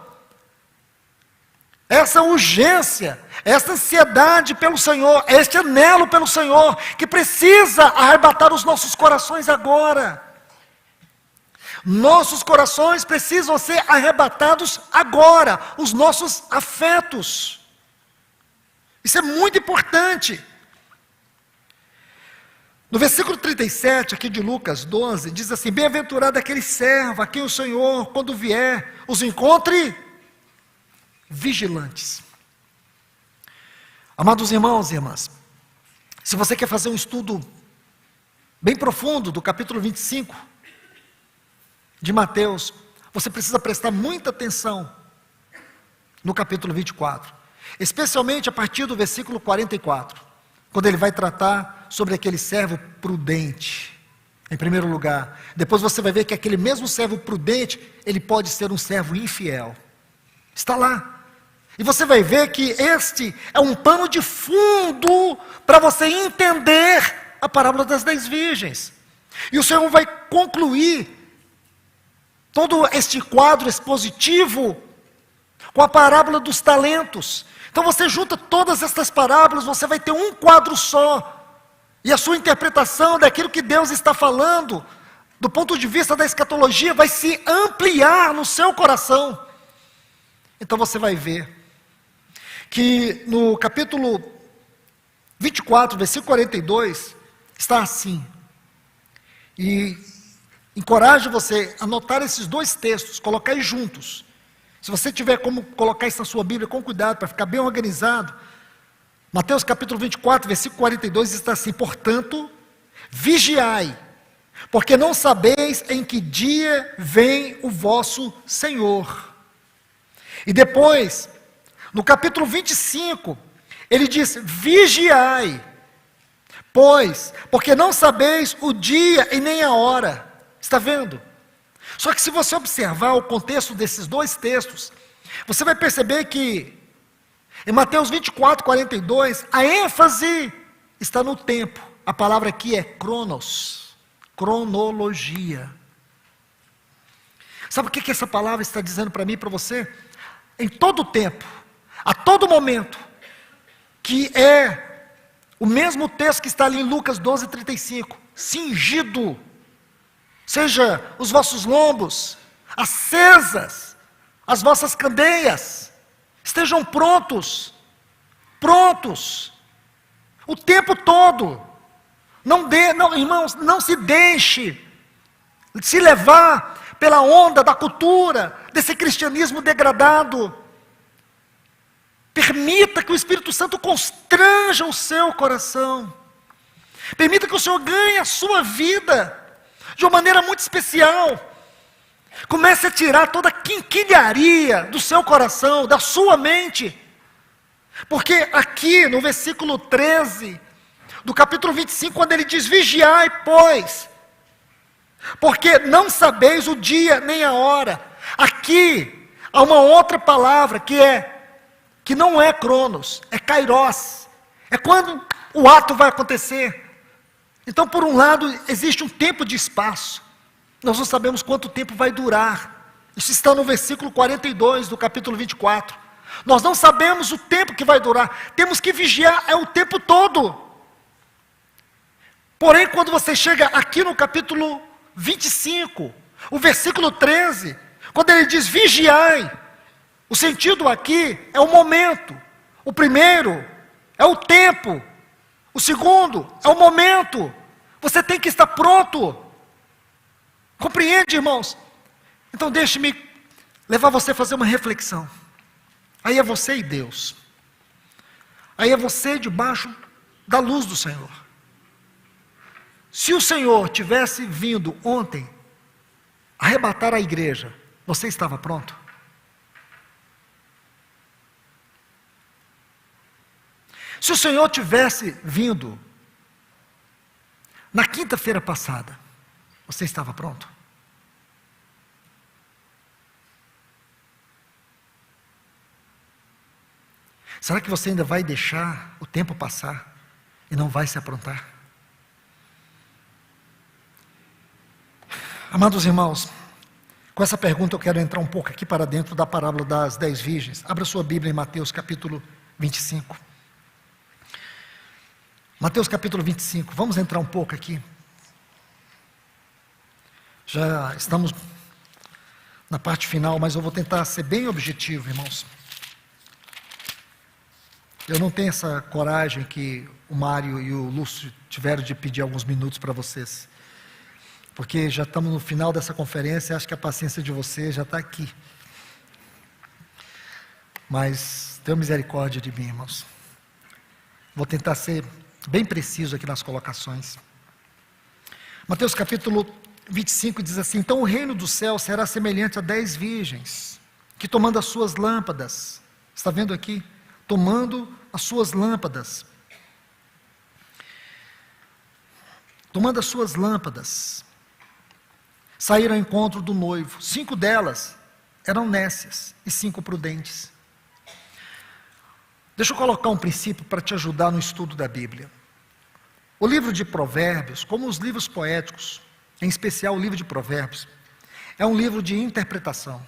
Essa urgência, essa ansiedade pelo Senhor, este anelo pelo Senhor, que precisa arrebatar os nossos corações agora. Nossos corações precisam ser arrebatados agora, os nossos afetos. Isso é muito importante. No versículo 37, aqui de Lucas 12, diz assim: bem-aventurado aquele servo a quem o Senhor, quando vier, os encontre vigilantes. Amados irmãos e irmãs, se você quer fazer um estudo bem profundo do capítulo 25 de Mateus, você precisa prestar muita atenção no capítulo 24, especialmente a partir do versículo 44, quando ele vai tratar sobre aquele servo prudente, em primeiro lugar. Depois você vai ver que aquele mesmo servo prudente, ele pode ser um servo infiel. Está lá. E você vai ver que este é um pano de fundo para você entender a parábola das 10 virgens. E o Senhor vai concluir todo este quadro expositivo com a parábola dos talentos. Então você junta todas estas parábolas, você vai ter um quadro só. E a sua interpretação daquilo que Deus está falando, do ponto de vista da escatologia, vai se ampliar no seu coração. Então você vai ver que no capítulo 24, versículo 42, está assim. E encorajo você a anotar esses dois textos, colocar eles juntos. Se você tiver como colocar isso na sua Bíblia, com cuidado, para ficar bem organizado. Mateus capítulo 24, versículo 42, está assim: portanto, vigiai, porque não sabeis em que dia vem o vosso Senhor. E depois, no capítulo 25, ele diz: vigiai, porque não sabeis o dia e nem a hora. Está vendo? Só que se você observar o contexto desses dois textos, você vai perceber que em Mateus 24, 42, a ênfase está no tempo. A palavra aqui é cronos, cronologia. Sabe o que essa palavra está dizendo para mim e para você? Em todo tempo, a todo momento, que é o mesmo texto que está ali em Lucas 12, 35, cingido, seja os vossos lombos, acesas, as vossas candeias, estejam prontos, o tempo todo. Não, irmãos, não se deixe se levar pela onda da cultura, desse cristianismo degradado. Permita que o Espírito Santo constranja o seu coração. Permita que o Senhor ganhe a sua vida de uma maneira muito especial. Comece a tirar toda a quinquilharia do seu coração, da sua mente. Porque aqui no versículo 13 do capítulo 25, quando ele diz: vigiai, pois, porque não sabeis o dia nem a hora. Aqui há uma outra palavra que não é cronos, é kairos. É quando o ato vai acontecer. Então, por um lado, existe um tempo de espaço. Nós não sabemos quanto tempo vai durar. Isso está no versículo 42 do capítulo 24. Nós não sabemos o tempo que vai durar. Temos que vigiar o tempo todo. Porém, quando você chega aqui no capítulo 25, o versículo 13, quando ele diz vigiai, o sentido aqui é o momento. O primeiro é o tempo. O segundo é o momento. Você tem que estar pronto. Compreende, irmãos? Então deixe-me levar você a fazer uma reflexão. Aí é você e Deus. Aí é você debaixo da luz do Senhor. Se o Senhor tivesse vindo ontem arrebatar a igreja, você estava pronto? Se o Senhor tivesse vindo na quinta-feira passada, Você estava pronto? Será que você ainda vai deixar o tempo passar e não vai se aprontar? Amados irmãos, com essa pergunta eu quero entrar um pouco aqui para dentro da parábola das 10 virgens. Abra sua Bíblia em Mateus capítulo 25. Mateus capítulo 25, vamos entrar um pouco aqui. Já estamos na parte final, mas eu vou tentar ser bem objetivo, irmãos. Eu não tenho essa coragem que o Mário e o Lúcio tiveram de pedir alguns minutos para vocês. Porque já estamos no final dessa conferência e acho que a paciência de vocês já está aqui. Mas tenham misericórdia de mim, irmãos. Vou tentar ser bem preciso aqui nas colocações. Mateus capítulo 25 diz assim: então o reino do céu será semelhante a 10 virgens, que tomando as suas lâmpadas, está vendo aqui? Tomando as suas lâmpadas, saíram ao encontro do noivo. 5 delas eram nécias e 5 prudentes. Deixa eu colocar um princípio para te ajudar no estudo da Bíblia. O livro de Provérbios, como os livros poéticos, em especial o livro de Provérbios, é um livro de interpretação.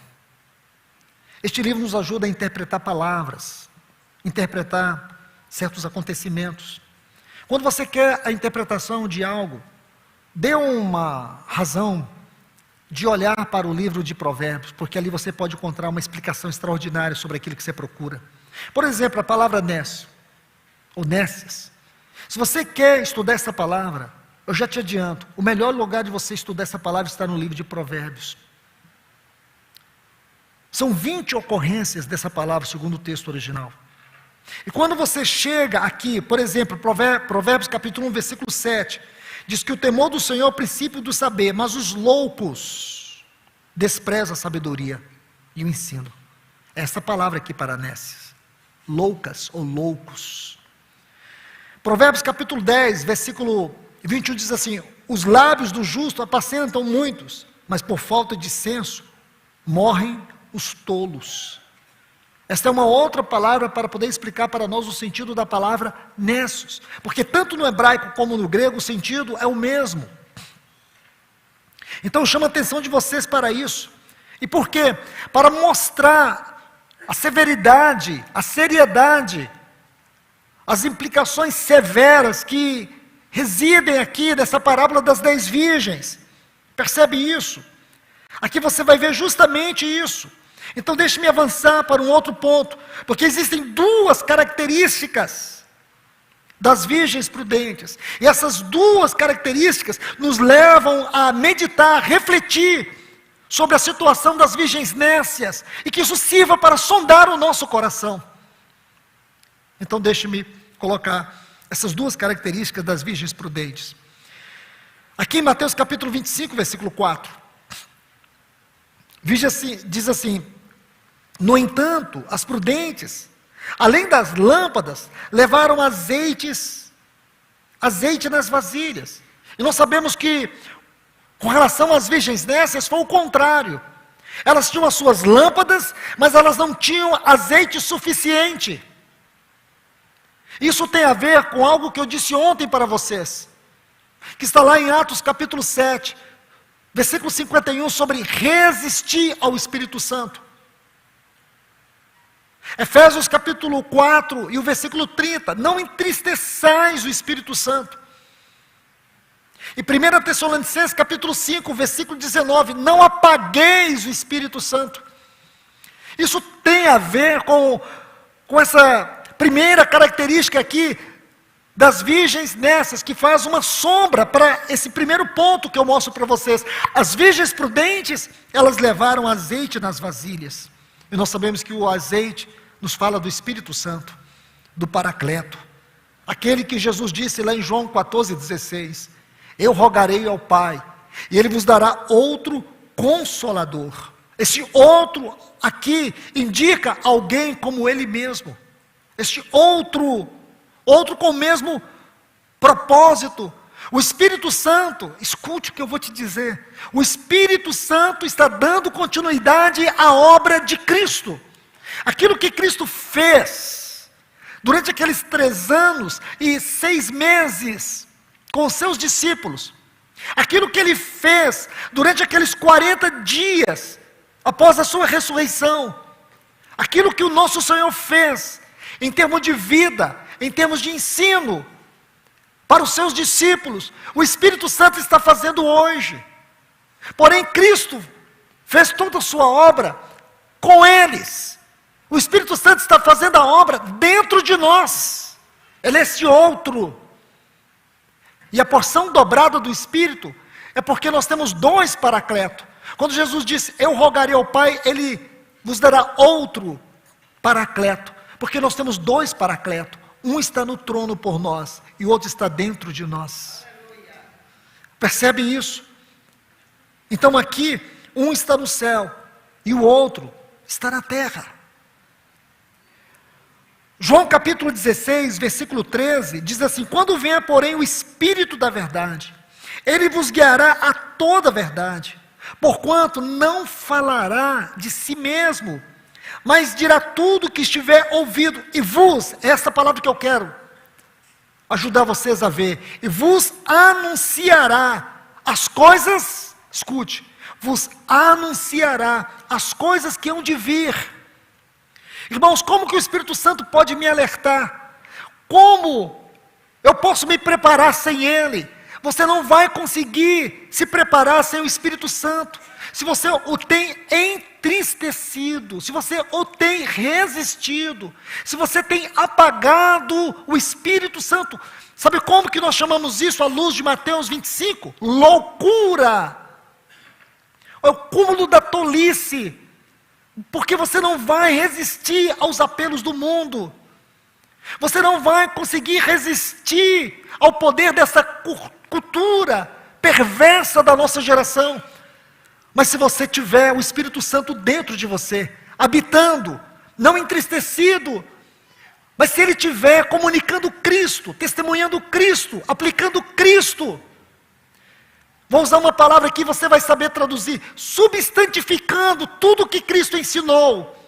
Este livro nos ajuda a interpretar palavras, interpretar certos acontecimentos. Quando você quer a interpretação de algo, dê uma razão de olhar para o livro de Provérbios, porque ali você pode encontrar uma explicação extraordinária sobre aquilo que você procura. Por exemplo, a palavra nécio, ou nécias. Se você quer estudar essa palavra, eu já te adianto, o melhor lugar de você estudar essa palavra está no livro de Provérbios. São 20 ocorrências dessa palavra, segundo o texto original. E quando você chega aqui, por exemplo, Provérbios capítulo 1, versículo 7, diz que o temor do Senhor é o princípio do saber, mas os loucos desprezam a sabedoria e o ensino. Essa palavra aqui para nécias, loucas ou loucos. Provérbios capítulo 10, versículo 21 diz assim: os lábios do justo apacentam muitos, mas por falta de senso morrem os tolos. Esta é uma outra palavra para poder explicar para nós o sentido da palavra nécios, porque tanto no hebraico como no grego o sentido é o mesmo. Então chama a atenção de vocês para isso. E por quê? Para mostrar a severidade, a seriedade, as implicações severas que residem aqui nessa parábola das 10 virgens. Percebe isso? Aqui você vai ver justamente isso. Então deixe-me avançar para um outro ponto, porque existem 2 características das virgens prudentes, e essas 2 características nos levam a meditar, refletir sobre a situação das virgens nécias, e que isso sirva para sondar o nosso coração. Então deixe-me colocar essas 2 características das virgens prudentes. Aqui em Mateus capítulo 25, versículo 4, diz assim: no entanto, as prudentes, além das lâmpadas, levaram azeite nas vasilhas. E nós sabemos que, com relação às virgens nécias, foi o contrário. Elas tinham as suas lâmpadas, mas elas não tinham azeite suficiente. Isso tem a ver com algo que eu disse ontem para vocês, que está lá em Atos capítulo 7, versículo 51, sobre resistir ao Espírito Santo. Efésios capítulo 4 e o versículo 30, não entristeçais o Espírito Santo. E 1 Tessalonicenses capítulo 5, versículo 19, não apagueis o Espírito Santo. Isso tem a ver com essa primeira característica aqui das virgens nécias, que faz uma sombra para esse primeiro ponto que eu mostro para vocês. As virgens prudentes, elas levaram azeite nas vasilhas. E nós sabemos que o azeite nos fala do Espírito Santo, do Paracleto, aquele que Jesus disse lá em João 14,16, eu rogarei ao Pai, e Ele vos dará outro Consolador. Esse outro aqui indica alguém como Ele mesmo, este outro com o mesmo propósito, O Espírito Santo, escute o que eu vou te dizer, o Espírito Santo está dando continuidade à obra de Cristo. Aquilo que Cristo fez durante aqueles 3 anos e 6 meses com os seus discípulos, aquilo que Ele fez durante aqueles 40 dias após a sua ressurreição, aquilo que o nosso Senhor fez em termos de vida, em termos de ensino para os seus discípulos, o Espírito Santo está fazendo hoje. Porém, Cristo fez toda a sua obra com eles. O Espírito Santo está fazendo a obra dentro de nós. Ele é esse outro. E a porção dobrada do Espírito é porque nós temos 2 paracletos. Quando Jesus disse, eu rogarei ao Pai, Ele nos dará outro paracleto. Porque nós temos 2 paracletos. Um está no trono por nós e o outro está dentro de nós. Percebe isso? Então aqui, um está no céu e o outro está na terra. João capítulo 16, versículo 13, diz assim, quando vier, porém, o Espírito da verdade, Ele vos guiará a toda a verdade, porquanto não falará de si mesmo, mas dirá tudo o que estiver ouvido, e vos, essa palavra que eu quero ajudar vocês a ver, e vos anunciará as coisas, escute, vos anunciará as coisas que hão de vir. Irmãos, como que o Espírito Santo pode me alertar? Como eu posso me preparar sem Ele? Você não vai conseguir se preparar sem o Espírito Santo. Se você o tem entristecido, se você o tem resistido, se você tem apagado o Espírito Santo, sabe como que nós chamamos isso à luz de Mateus 25? Loucura! É o cúmulo da tolice, porque você não vai resistir aos apelos do mundo, você não vai conseguir resistir ao poder dessa cultura perversa da nossa geração. Mas se você tiver o Espírito Santo dentro de você, habitando, não entristecido, mas se Ele estiver comunicando Cristo, testemunhando Cristo, aplicando Cristo, vou usar uma palavra aqui, você vai saber traduzir, substantificando tudo que Cristo ensinou,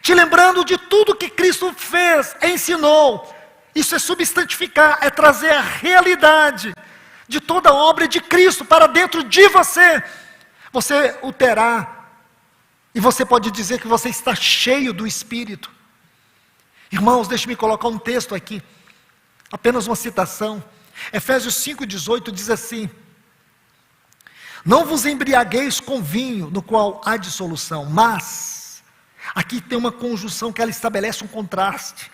te lembrando de tudo que Cristo fez, ensinou. Isso é substantificar, é trazer a realidade de toda a obra de Cristo para dentro de você. Você o terá, e você pode dizer que você está cheio do Espírito. Irmãos, deixe-me colocar um texto aqui, apenas uma citação. Efésios 5,18 diz assim: não vos embriagueis com vinho, no qual há dissolução, mas, aqui tem uma conjunção que ela estabelece um contraste.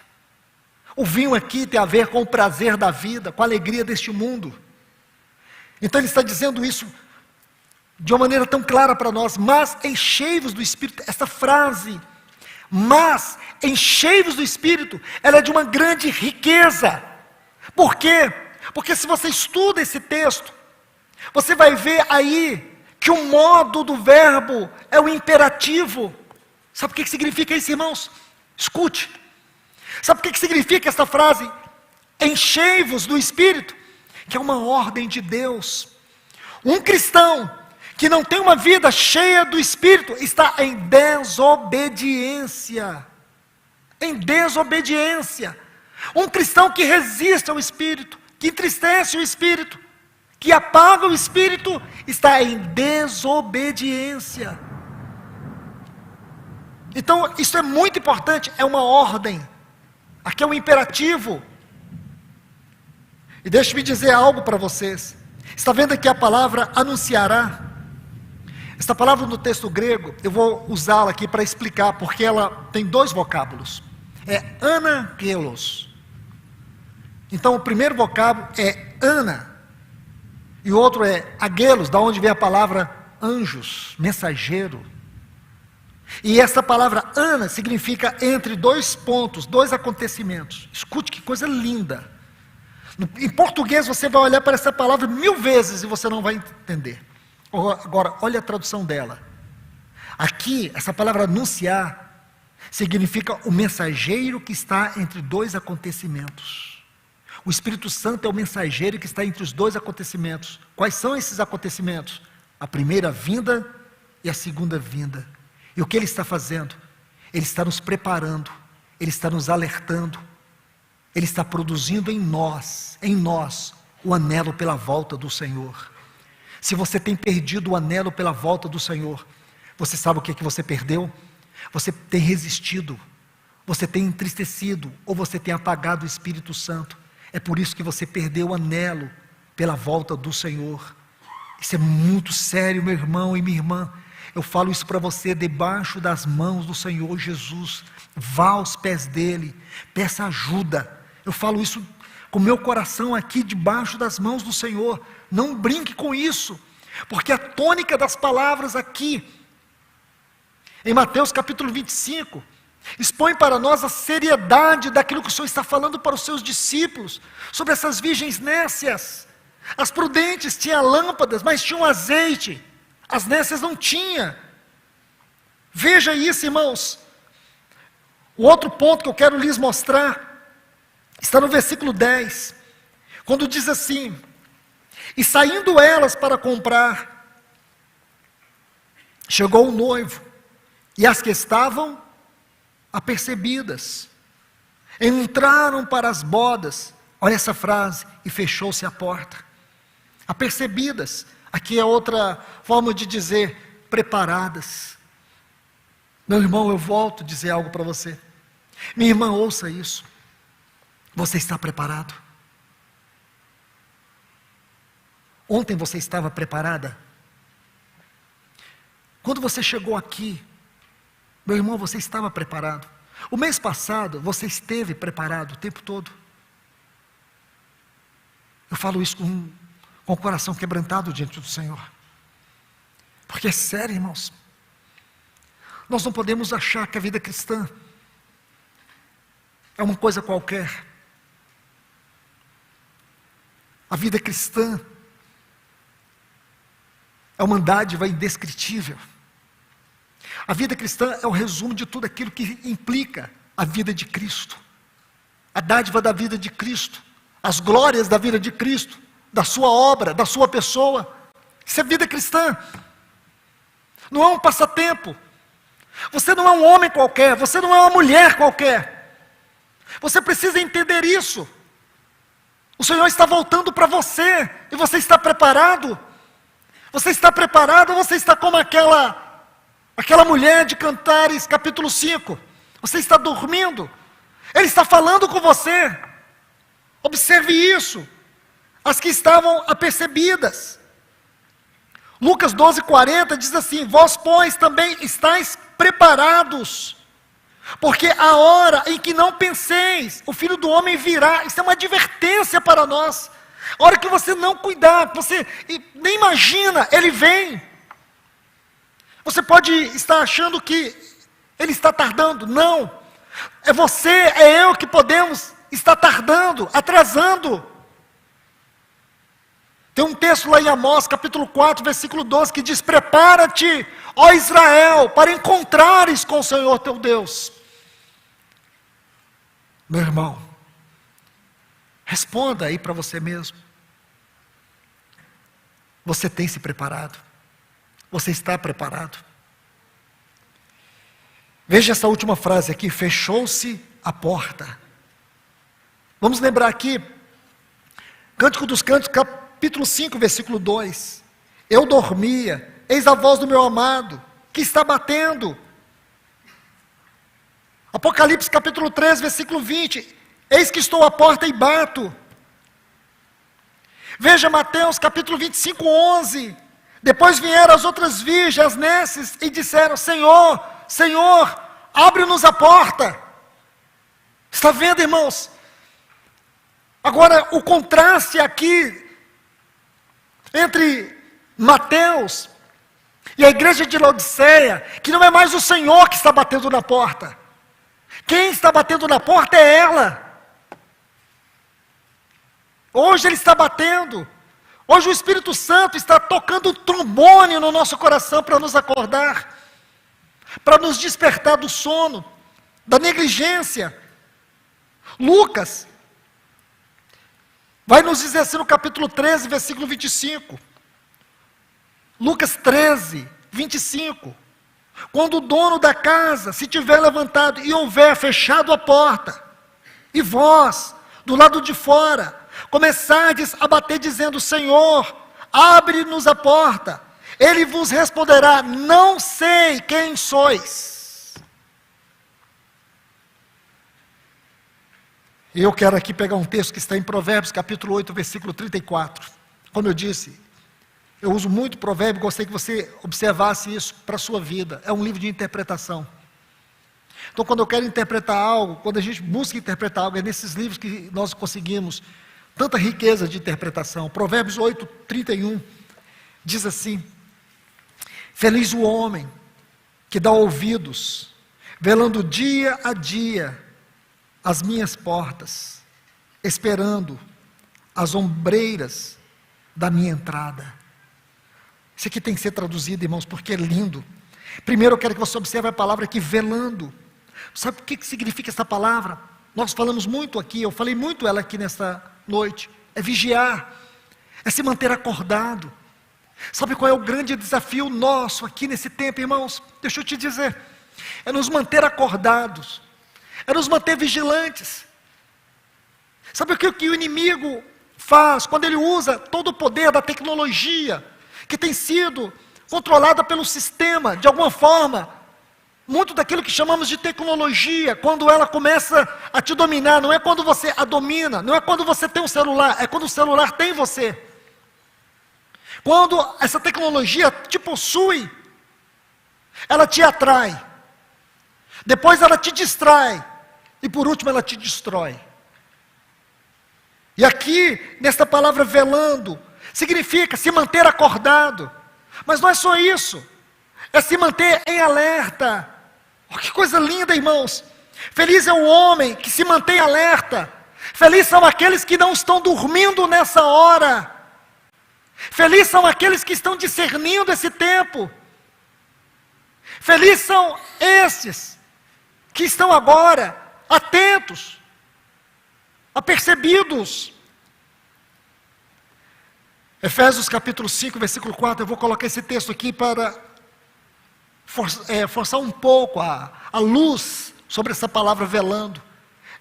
O vinho aqui tem a ver com o prazer da vida, com a alegria deste mundo. Então ele está dizendo isso de uma maneira tão clara para nós, mas enchei-vos do Espírito. Essa frase, mas enchei-vos do Espírito, ela é de uma grande riqueza. Por quê? Porque se você estuda esse texto, você vai ver aí que o modo do verbo é o imperativo. Sabe o que significa isso, irmãos? Escute. Sabe o que significa essa frase? Enchei-vos do Espírito, que é uma ordem de Deus. Um cristão que não tem uma vida cheia do Espírito está em desobediência. Em desobediência. Um cristão que resiste ao Espírito, que entristece o Espírito, que apaga o Espírito, está em desobediência. Então, isso é muito importante, é uma ordem. Aqui é um imperativo. E deixe-me dizer algo para vocês. Está vendo aqui a palavra anunciará? Essa palavra no texto grego, eu vou usá-la aqui para explicar, porque ela tem 2 vocábulos. É anangelos. Então o primeiro vocábulo é ana, e o outro é agelos, da onde vem a palavra anjos, mensageiro. E essa palavra ana significa entre 2 pontos, 2 acontecimentos. Escute que coisa linda. Em português você vai olhar para essa palavra 1000 vezes e você não vai entender. Agora, olha a tradução dela. Aqui, essa palavra anunciar significa o mensageiro que está entre 2 acontecimentos. O Espírito Santo é o mensageiro que está entre os dois acontecimentos. Quais são esses acontecimentos? A primeira vinda e a segunda vinda. E o que Ele está fazendo? Ele está nos preparando, Ele está nos alertando, Ele está produzindo em nós, o anelo pela volta do Senhor. Se você tem perdido o anelo pela volta do Senhor, você sabe o que é que você perdeu? Você tem resistido, você tem entristecido, ou você tem apagado o Espírito Santo. É por isso que você perdeu o anelo pela volta do Senhor. Isso é muito sério, meu irmão e minha irmã. Eu falo isso para você debaixo das mãos do Senhor Jesus. Vá aos pés dEle, peça ajuda. Eu falo isso com meu coração aqui debaixo das mãos do Senhor. Não brinque com isso, porque a tônica das palavras aqui, em Mateus capítulo 25, expõe para nós a seriedade daquilo que o Senhor está falando para os seus discípulos, sobre essas virgens nécias. As prudentes tinham lâmpadas, mas tinham azeite, as nécias não tinham. Veja isso, irmãos. O outro ponto que eu quero lhes mostrar, está no versículo 10, quando diz assim: e saindo elas para comprar, chegou o noivo, e as que estavam apercebidas, entraram para as bodas. Olha essa frase, e fechou-se a porta. Apercebidas, aqui é outra forma de dizer preparadas. Meu irmão, eu volto a dizer algo para você. Minha irmã, ouça isso. Você está preparado? Ontem você estava preparada? Quando você chegou aqui, meu irmão, você estava preparado? O mês passado, você esteve preparado o tempo todo? Eu falo isso com o coração quebrantado diante do Senhor. Porque é sério, irmãos. Nós não podemos achar que a vida cristã é uma coisa qualquer. A vida cristã é uma dádiva indescritível. A vida cristã é o resumo de tudo aquilo que implica a vida de Cristo. A dádiva da vida de Cristo, as glórias da vida de Cristo, da sua obra, da sua pessoa. Isso é vida cristã. Não é um passatempo. Você não é um homem qualquer, você não é uma mulher qualquer. Você precisa entender isso. O Senhor está voltando para você, e você está preparado? Você está preparado, ou você está como aquela mulher de Cantares, capítulo 5, você está dormindo? Ele está falando com você. Observe isso. As que estavam apercebidas. Lucas 12:40 diz assim: vós, pois, também estáis preparados, porque a hora em que não penseis, o Filho do Homem virá. Isso é uma advertência para nós. A hora que você não cuidar, você nem imagina, Ele vem. Você pode estar achando que Ele está tardando. Não. É você, é eu que podemos estar tardando, atrasando. Tem um texto lá em Amós, capítulo 4, versículo 12, que diz: prepara-te, ó Israel, para encontrares com o Senhor teu Deus. Meu irmão, responda aí para você mesmo. Você tem se preparado? Você está preparado? Veja essa última frase aqui: fechou-se a porta. Vamos lembrar aqui, Cântico dos Cânticos, capítulo 5, versículo 2. Eu dormia, eis a voz do meu amado, que está batendo. Apocalipse capítulo 3, versículo 20. Eis que estou à porta e bato. Veja Mateus capítulo 25, 11. Depois vieram as outras virgens, as nécias, e disseram: Senhor, Senhor, abre-nos a porta. Está vendo, irmãos? Agora, o contraste aqui entre Mateus e a igreja de Laodiceia, que não é mais o Senhor que está batendo na porta. Quem está batendo na porta é ela. Hoje Ele está batendo. Hoje o Espírito Santo está tocando um trombone no nosso coração para nos acordar, para nos despertar do sono, da negligência. Lucas, Vai nos dizer assim no capítulo 13, versículo 25. Lucas 13, 25. Quando o dono da casa se tiver levantado e houver fechado a porta, e vós, do lado de fora, começardes a bater dizendo: Senhor, abre-nos a porta. Ele vos responderá: não sei quem sois. Eu quero aqui pegar um texto que está em Provérbios, capítulo 8, versículo 34. Como eu disse, eu uso muito provérbio, gostaria que você observasse isso para a sua vida. É um livro de interpretação. Então, quando eu quero interpretar algo, quando a gente busca interpretar algo, é nesses livros que nós conseguimos tanta riqueza de interpretação. Provérbios 8, 31, diz assim: feliz o homem que dá ouvidos, velando dia a dia as minhas portas, esperando as ombreiras da minha entrada. Isso aqui tem que ser traduzido, irmãos, porque é lindo. Primeiro eu quero que você observe a palavra aqui, velando. Sabe o que significa essa palavra? Nós falamos muito aqui, eu falei muito ela aqui nesta noite. É vigiar, é se manter acordado. Sabe qual é o grande desafio nosso aqui nesse tempo, irmãos? Deixa eu te dizer, é nos manter acordados, é nos manter vigilantes. Sabe o que o inimigo faz quando ele usa todo o poder da tecnologia, que tem sido controlada pelo sistema, de alguma forma, muito daquilo que chamamos de tecnologia, quando ela começa a te dominar, não é quando você a domina, não é quando você tem um celular, é quando o celular tem você. Quando essa tecnologia te possui, ela te atrai, depois ela te distrai, e por último ela te destrói. E aqui, nesta palavra velando, significa se manter acordado, mas não é só isso, é se manter em alerta. Oh, que coisa linda, irmãos. Feliz é o homem que se mantém alerta. Felizes são aqueles que não estão dormindo nessa hora. Felizes são aqueles que estão discernindo esse tempo. Felizes são esses que estão agora atentos, apercebidos. Efésios capítulo 5, versículo 4, eu vou colocar esse texto aqui para forçar um pouco a luz sobre essa palavra velando.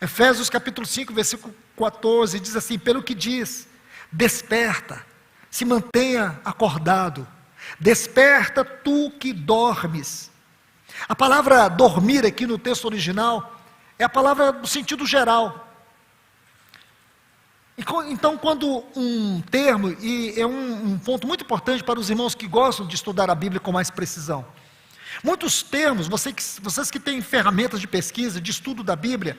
Efésios capítulo 5, versículo 14, diz assim: pelo que diz, desperta, se mantenha acordado, desperta tu que dormes. A palavra dormir aqui no texto original é a palavra no sentido geral. Então, quando um termo, e é um ponto muito importante para os irmãos que gostam de estudar a Bíblia com mais precisão, muitos termos, vocês que têm ferramentas de pesquisa, de estudo da Bíblia,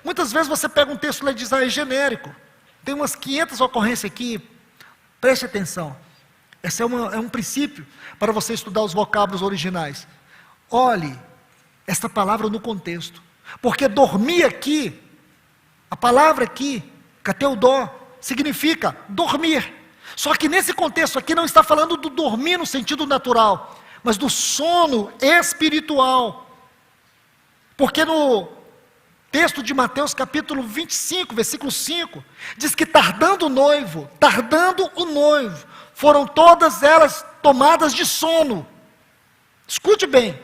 muitas vezes você pega um texto lá e diz: é genérico, tem umas 500 ocorrências aqui, preste atenção, esse é um princípio para você estudar os vocábulos originais. Olhe esta palavra no contexto, porque dormir aqui, a palavra aqui, kateudó, significa dormir. Só que nesse contexto aqui não está falando do dormir no sentido natural, mas do sono espiritual. Porque no texto de Mateus capítulo 25, versículo 5, diz que tardando o noivo, foram todas elas tomadas de sono. Escute bem,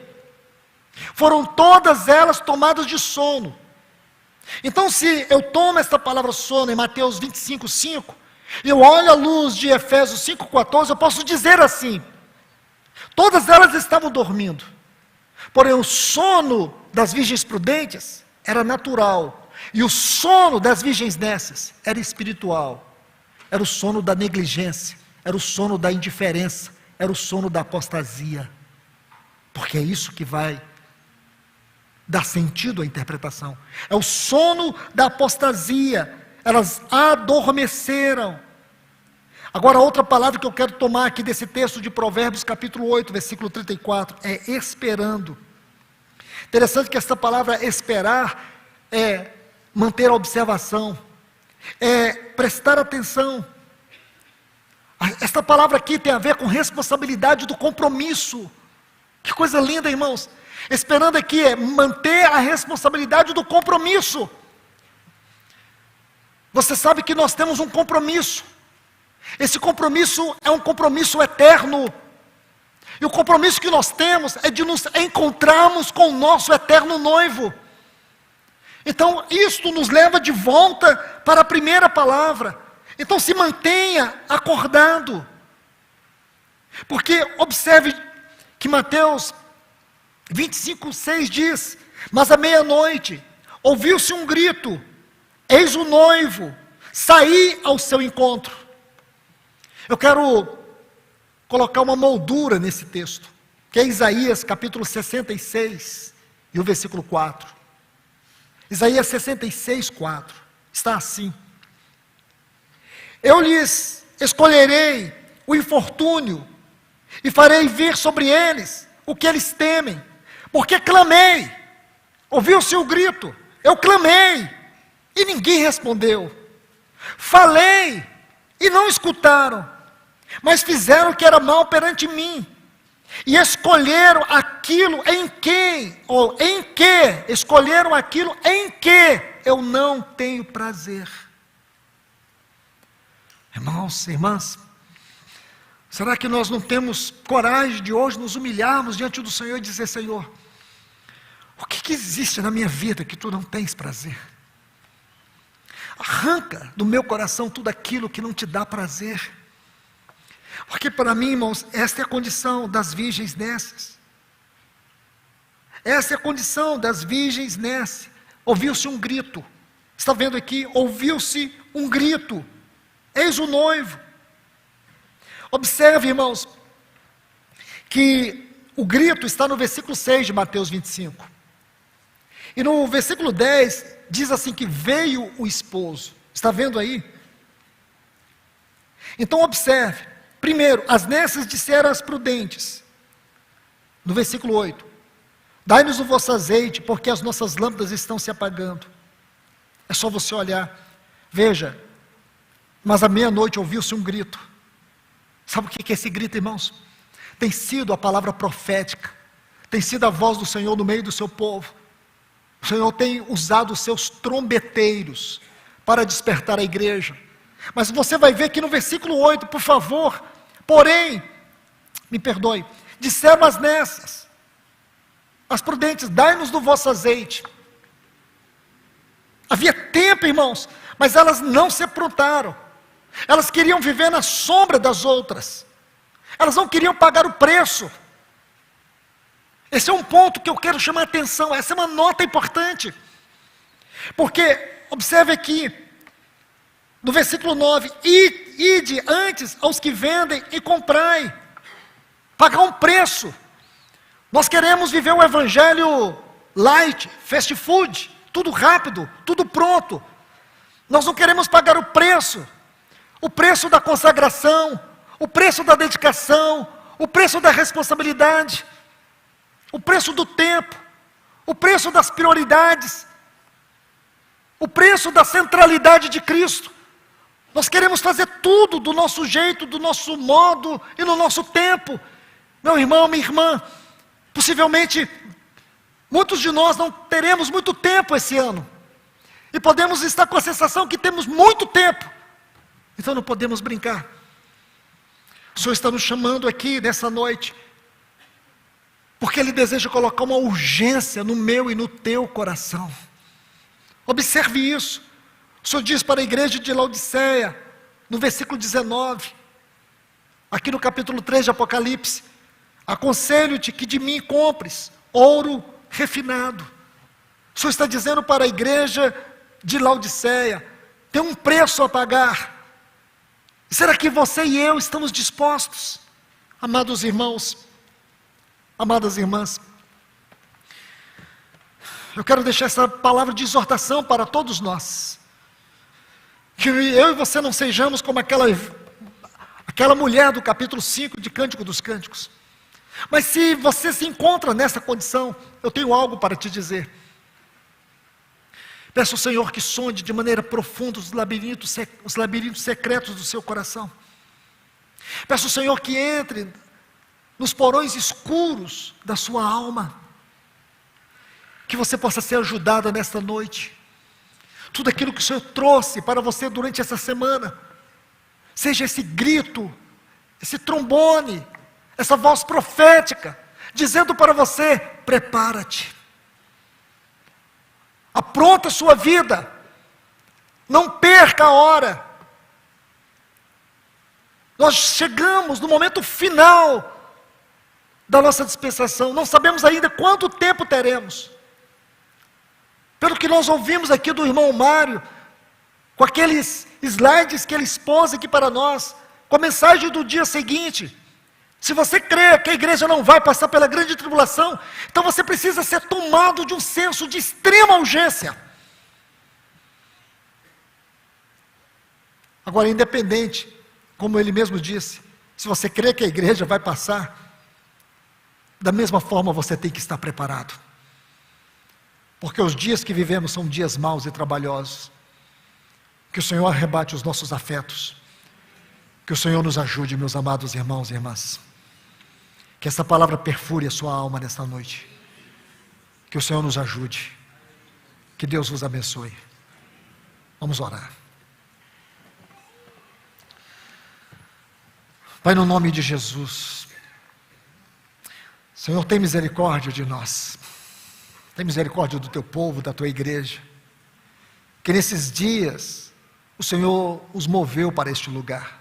foram todas elas tomadas de sono. Então, se eu tomo esta palavra sono em Mateus 25, 5, e eu olho à luz de Efésios 5, 14, eu posso dizer assim: todas elas estavam dormindo, porém o sono das virgens prudentes era natural, e o sono das virgens nécias era espiritual. Era o sono da negligência, era o sono da indiferença, era o sono da apostasia, porque é isso que vai dar sentido à interpretação. É o sono da apostasia. Elas adormeceram. Agora, outra palavra que eu quero tomar aqui desse texto de Provérbios, capítulo 8, versículo 34, é esperando. Interessante que essa palavra esperar é manter a observação, é prestar atenção. Esta palavra aqui tem a ver com responsabilidade do compromisso. Que coisa linda, irmãos. Esperando aqui é manter a responsabilidade do compromisso. você sabe que nós temos um compromisso. Esse compromisso é um compromisso eterno. E o compromisso que nós temos é de nos encontrarmos com o nosso eterno noivo. Então, isto nos leva de volta para a primeira palavra. Então, se mantenha acordado. Porque observe que Mateus 25:6 diz: mas à meia-noite ouviu-se um grito, eis o noivo, saí ao seu encontro. Eu quero colocar uma moldura nesse texto, que é Isaías capítulo 66 e o versículo 4. Isaías 66, 4, está assim: eu lhes escolherei o infortúnio, e farei vir sobre eles o que eles temem, porque clamei, ouviu-se o grito, eu clamei, e ninguém respondeu, falei, e não escutaram, mas fizeram o que era mal perante mim, e escolheram aquilo em que escolheram aquilo em que eu não tenho prazer. Irmãos, irmãs, será que nós não temos coragem de hoje nos humilharmos diante do Senhor e dizer: Senhor, o que existe na minha vida que Tu não tens prazer? Arranca do meu coração tudo aquilo que não te dá prazer. Porque para mim, irmãos, esta é a condição das virgens nécias. Essa é a condição das virgens nécias. Ouviu-se um grito. Está vendo aqui? Ouviu-se um grito. Eis o noivo. Observe, irmãos, que o grito está no versículo 6 de Mateus 25. E no versículo 10, diz assim que veio o esposo. Está vendo aí? Então observe. Primeiro, as nécias disseram às prudentes. No versículo 8. Dai-nos o vosso azeite, porque as nossas lâmpadas estão se apagando. É só você olhar. Veja. Mas à meia-noite ouviu-se um grito. Sabe o que é esse grito, irmãos? Tem sido a palavra profética, tem sido a voz do Senhor no meio do seu povo. O Senhor tem usado os seus trombeteiros para despertar a igreja. Mas você vai ver que no versículo 8, por favor, porém, me perdoe, disseram as nécias, as prudentes: dai-nos do vosso azeite. Havia tempo, irmãos, mas elas não se aprontaram. Elas queriam viver na sombra das outras. Elas não queriam pagar o preço. Esse é um ponto que eu quero chamar a atenção. Essa é uma nota importante. Porque, observe aqui, no versículo 9: ide antes aos que vendem e comprai. Pagar um preço. Nós queremos viver o evangelho light, fast food, tudo rápido, tudo pronto. Nós não queremos pagar o preço da consagração, o preço da dedicação, o preço da responsabilidade, o preço do tempo, o preço das prioridades, o preço da centralidade de Cristo. Nós queremos fazer tudo do nosso jeito, do nosso modo e no nosso tempo. Meu irmão, minha irmã, possivelmente muitos de nós não teremos muito tempo esse ano, e podemos estar com a sensação que temos muito tempo. Então não podemos brincar. O Senhor está nos chamando aqui nessa noite, porque Ele deseja colocar uma urgência no meu e no teu coração. Observe isso. O Senhor diz para a igreja de Laodiceia, no versículo 19, aqui no capítulo 3 de Apocalipse: aconselho-te que de mim compres ouro refinado. O Senhor está dizendo para a igreja de Laodiceia: tem um preço a pagar. Será que você e eu estamos dispostos? Amados irmãos, amadas irmãs, eu quero deixar essa palavra de exortação para todos nós. Que eu e você não sejamos como aquela mulher do capítulo 5 de Cântico dos Cânticos. Mas se você se encontra nessa condição, eu tenho algo para te dizer. Peço ao Senhor que sonde de maneira profunda os labirintos secretos do seu coração. Peço ao Senhor que entre nos porões escuros da sua alma. Que você possa ser ajudada nesta noite. tudo aquilo que o Senhor trouxe para você durante essa semana, seja esse grito, esse trombone, essa voz profética, dizendo para você: prepara-te, apronta a sua vida, não perca a hora. Nós chegamos no momento final da nossa dispensação, não sabemos ainda quanto tempo teremos. Pelo que nós ouvimos aqui do irmão Mário, com aqueles slides que ele expôs aqui para nós, com a mensagem do dia seguinte, se você crê que a igreja não vai passar pela grande tribulação, então você precisa ser tomado de um senso de extrema urgência. Agora, independente, como ele mesmo disse, se você crê que a igreja vai passar, da mesma forma você tem que estar preparado. Porque os dias que vivemos são dias maus e trabalhosos. Que o Senhor arrebate os nossos afetos. Que o Senhor nos ajude, meus amados irmãos e irmãs. Que essa palavra perfure a sua alma nesta noite. Que o Senhor nos ajude. Que Deus vos abençoe. Vamos orar. Pai, no nome de Jesus, Senhor, tem misericórdia de nós, tem misericórdia do teu povo, da tua igreja, que nesses dias o Senhor os moveu para este lugar.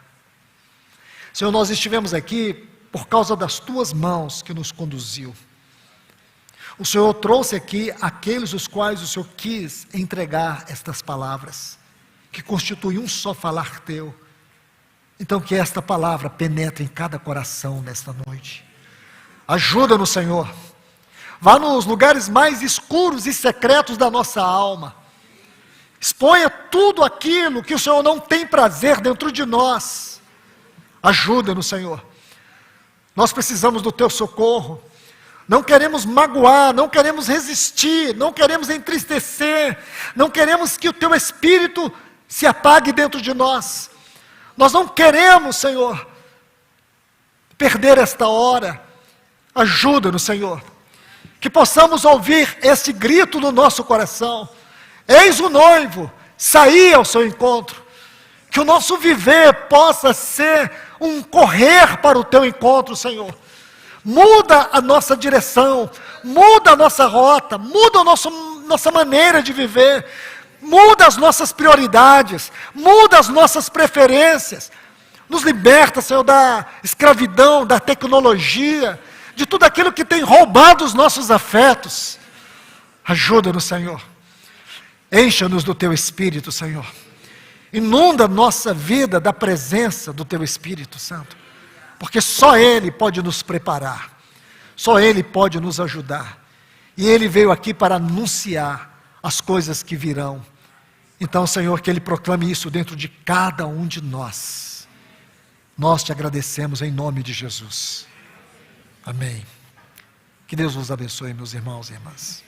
Senhor, nós estivemos aqui por causa das tuas mãos que nos conduziu. O Senhor trouxe aqui aqueles os quais o Senhor quis entregar estas palavras, que constituem um só falar teu. Então que esta palavra penetre em cada coração nesta noite. Ajuda-nos, Senhor. Vá nos lugares mais escuros e secretos da nossa alma. Exponha tudo aquilo que o Senhor não tem prazer dentro de nós. Ajuda-nos, Senhor. Nós precisamos do teu socorro. Não queremos magoar, não queremos resistir, não queremos entristecer, não queremos que o teu Espírito se apague dentro de nós. Nós não queremos, Senhor, perder esta hora. Ajuda-nos, Senhor, que possamos ouvir este grito no nosso coração: eis o noivo, saí ao seu encontro. Que o nosso viver possa ser um correr para o teu encontro, Senhor. Muda a nossa direção, muda a nossa rota, muda a nossa maneira de viver, muda as nossas prioridades, muda as nossas preferências. Nos liberta, Senhor, da escravidão, da tecnologia, de tudo aquilo que tem roubado os nossos afetos. Ajuda-nos, Senhor. Encha-nos do teu Espírito, Senhor. Inunda a nossa vida da presença do teu Espírito Santo. Porque só Ele pode nos preparar. Só Ele pode nos ajudar. E Ele veio aqui para anunciar as coisas que virão. Então, Senhor, que Ele proclame isso dentro de cada um de nós. Nós te agradecemos em nome de Jesus. Amém. Que Deus vos abençoe, meus irmãos e irmãs.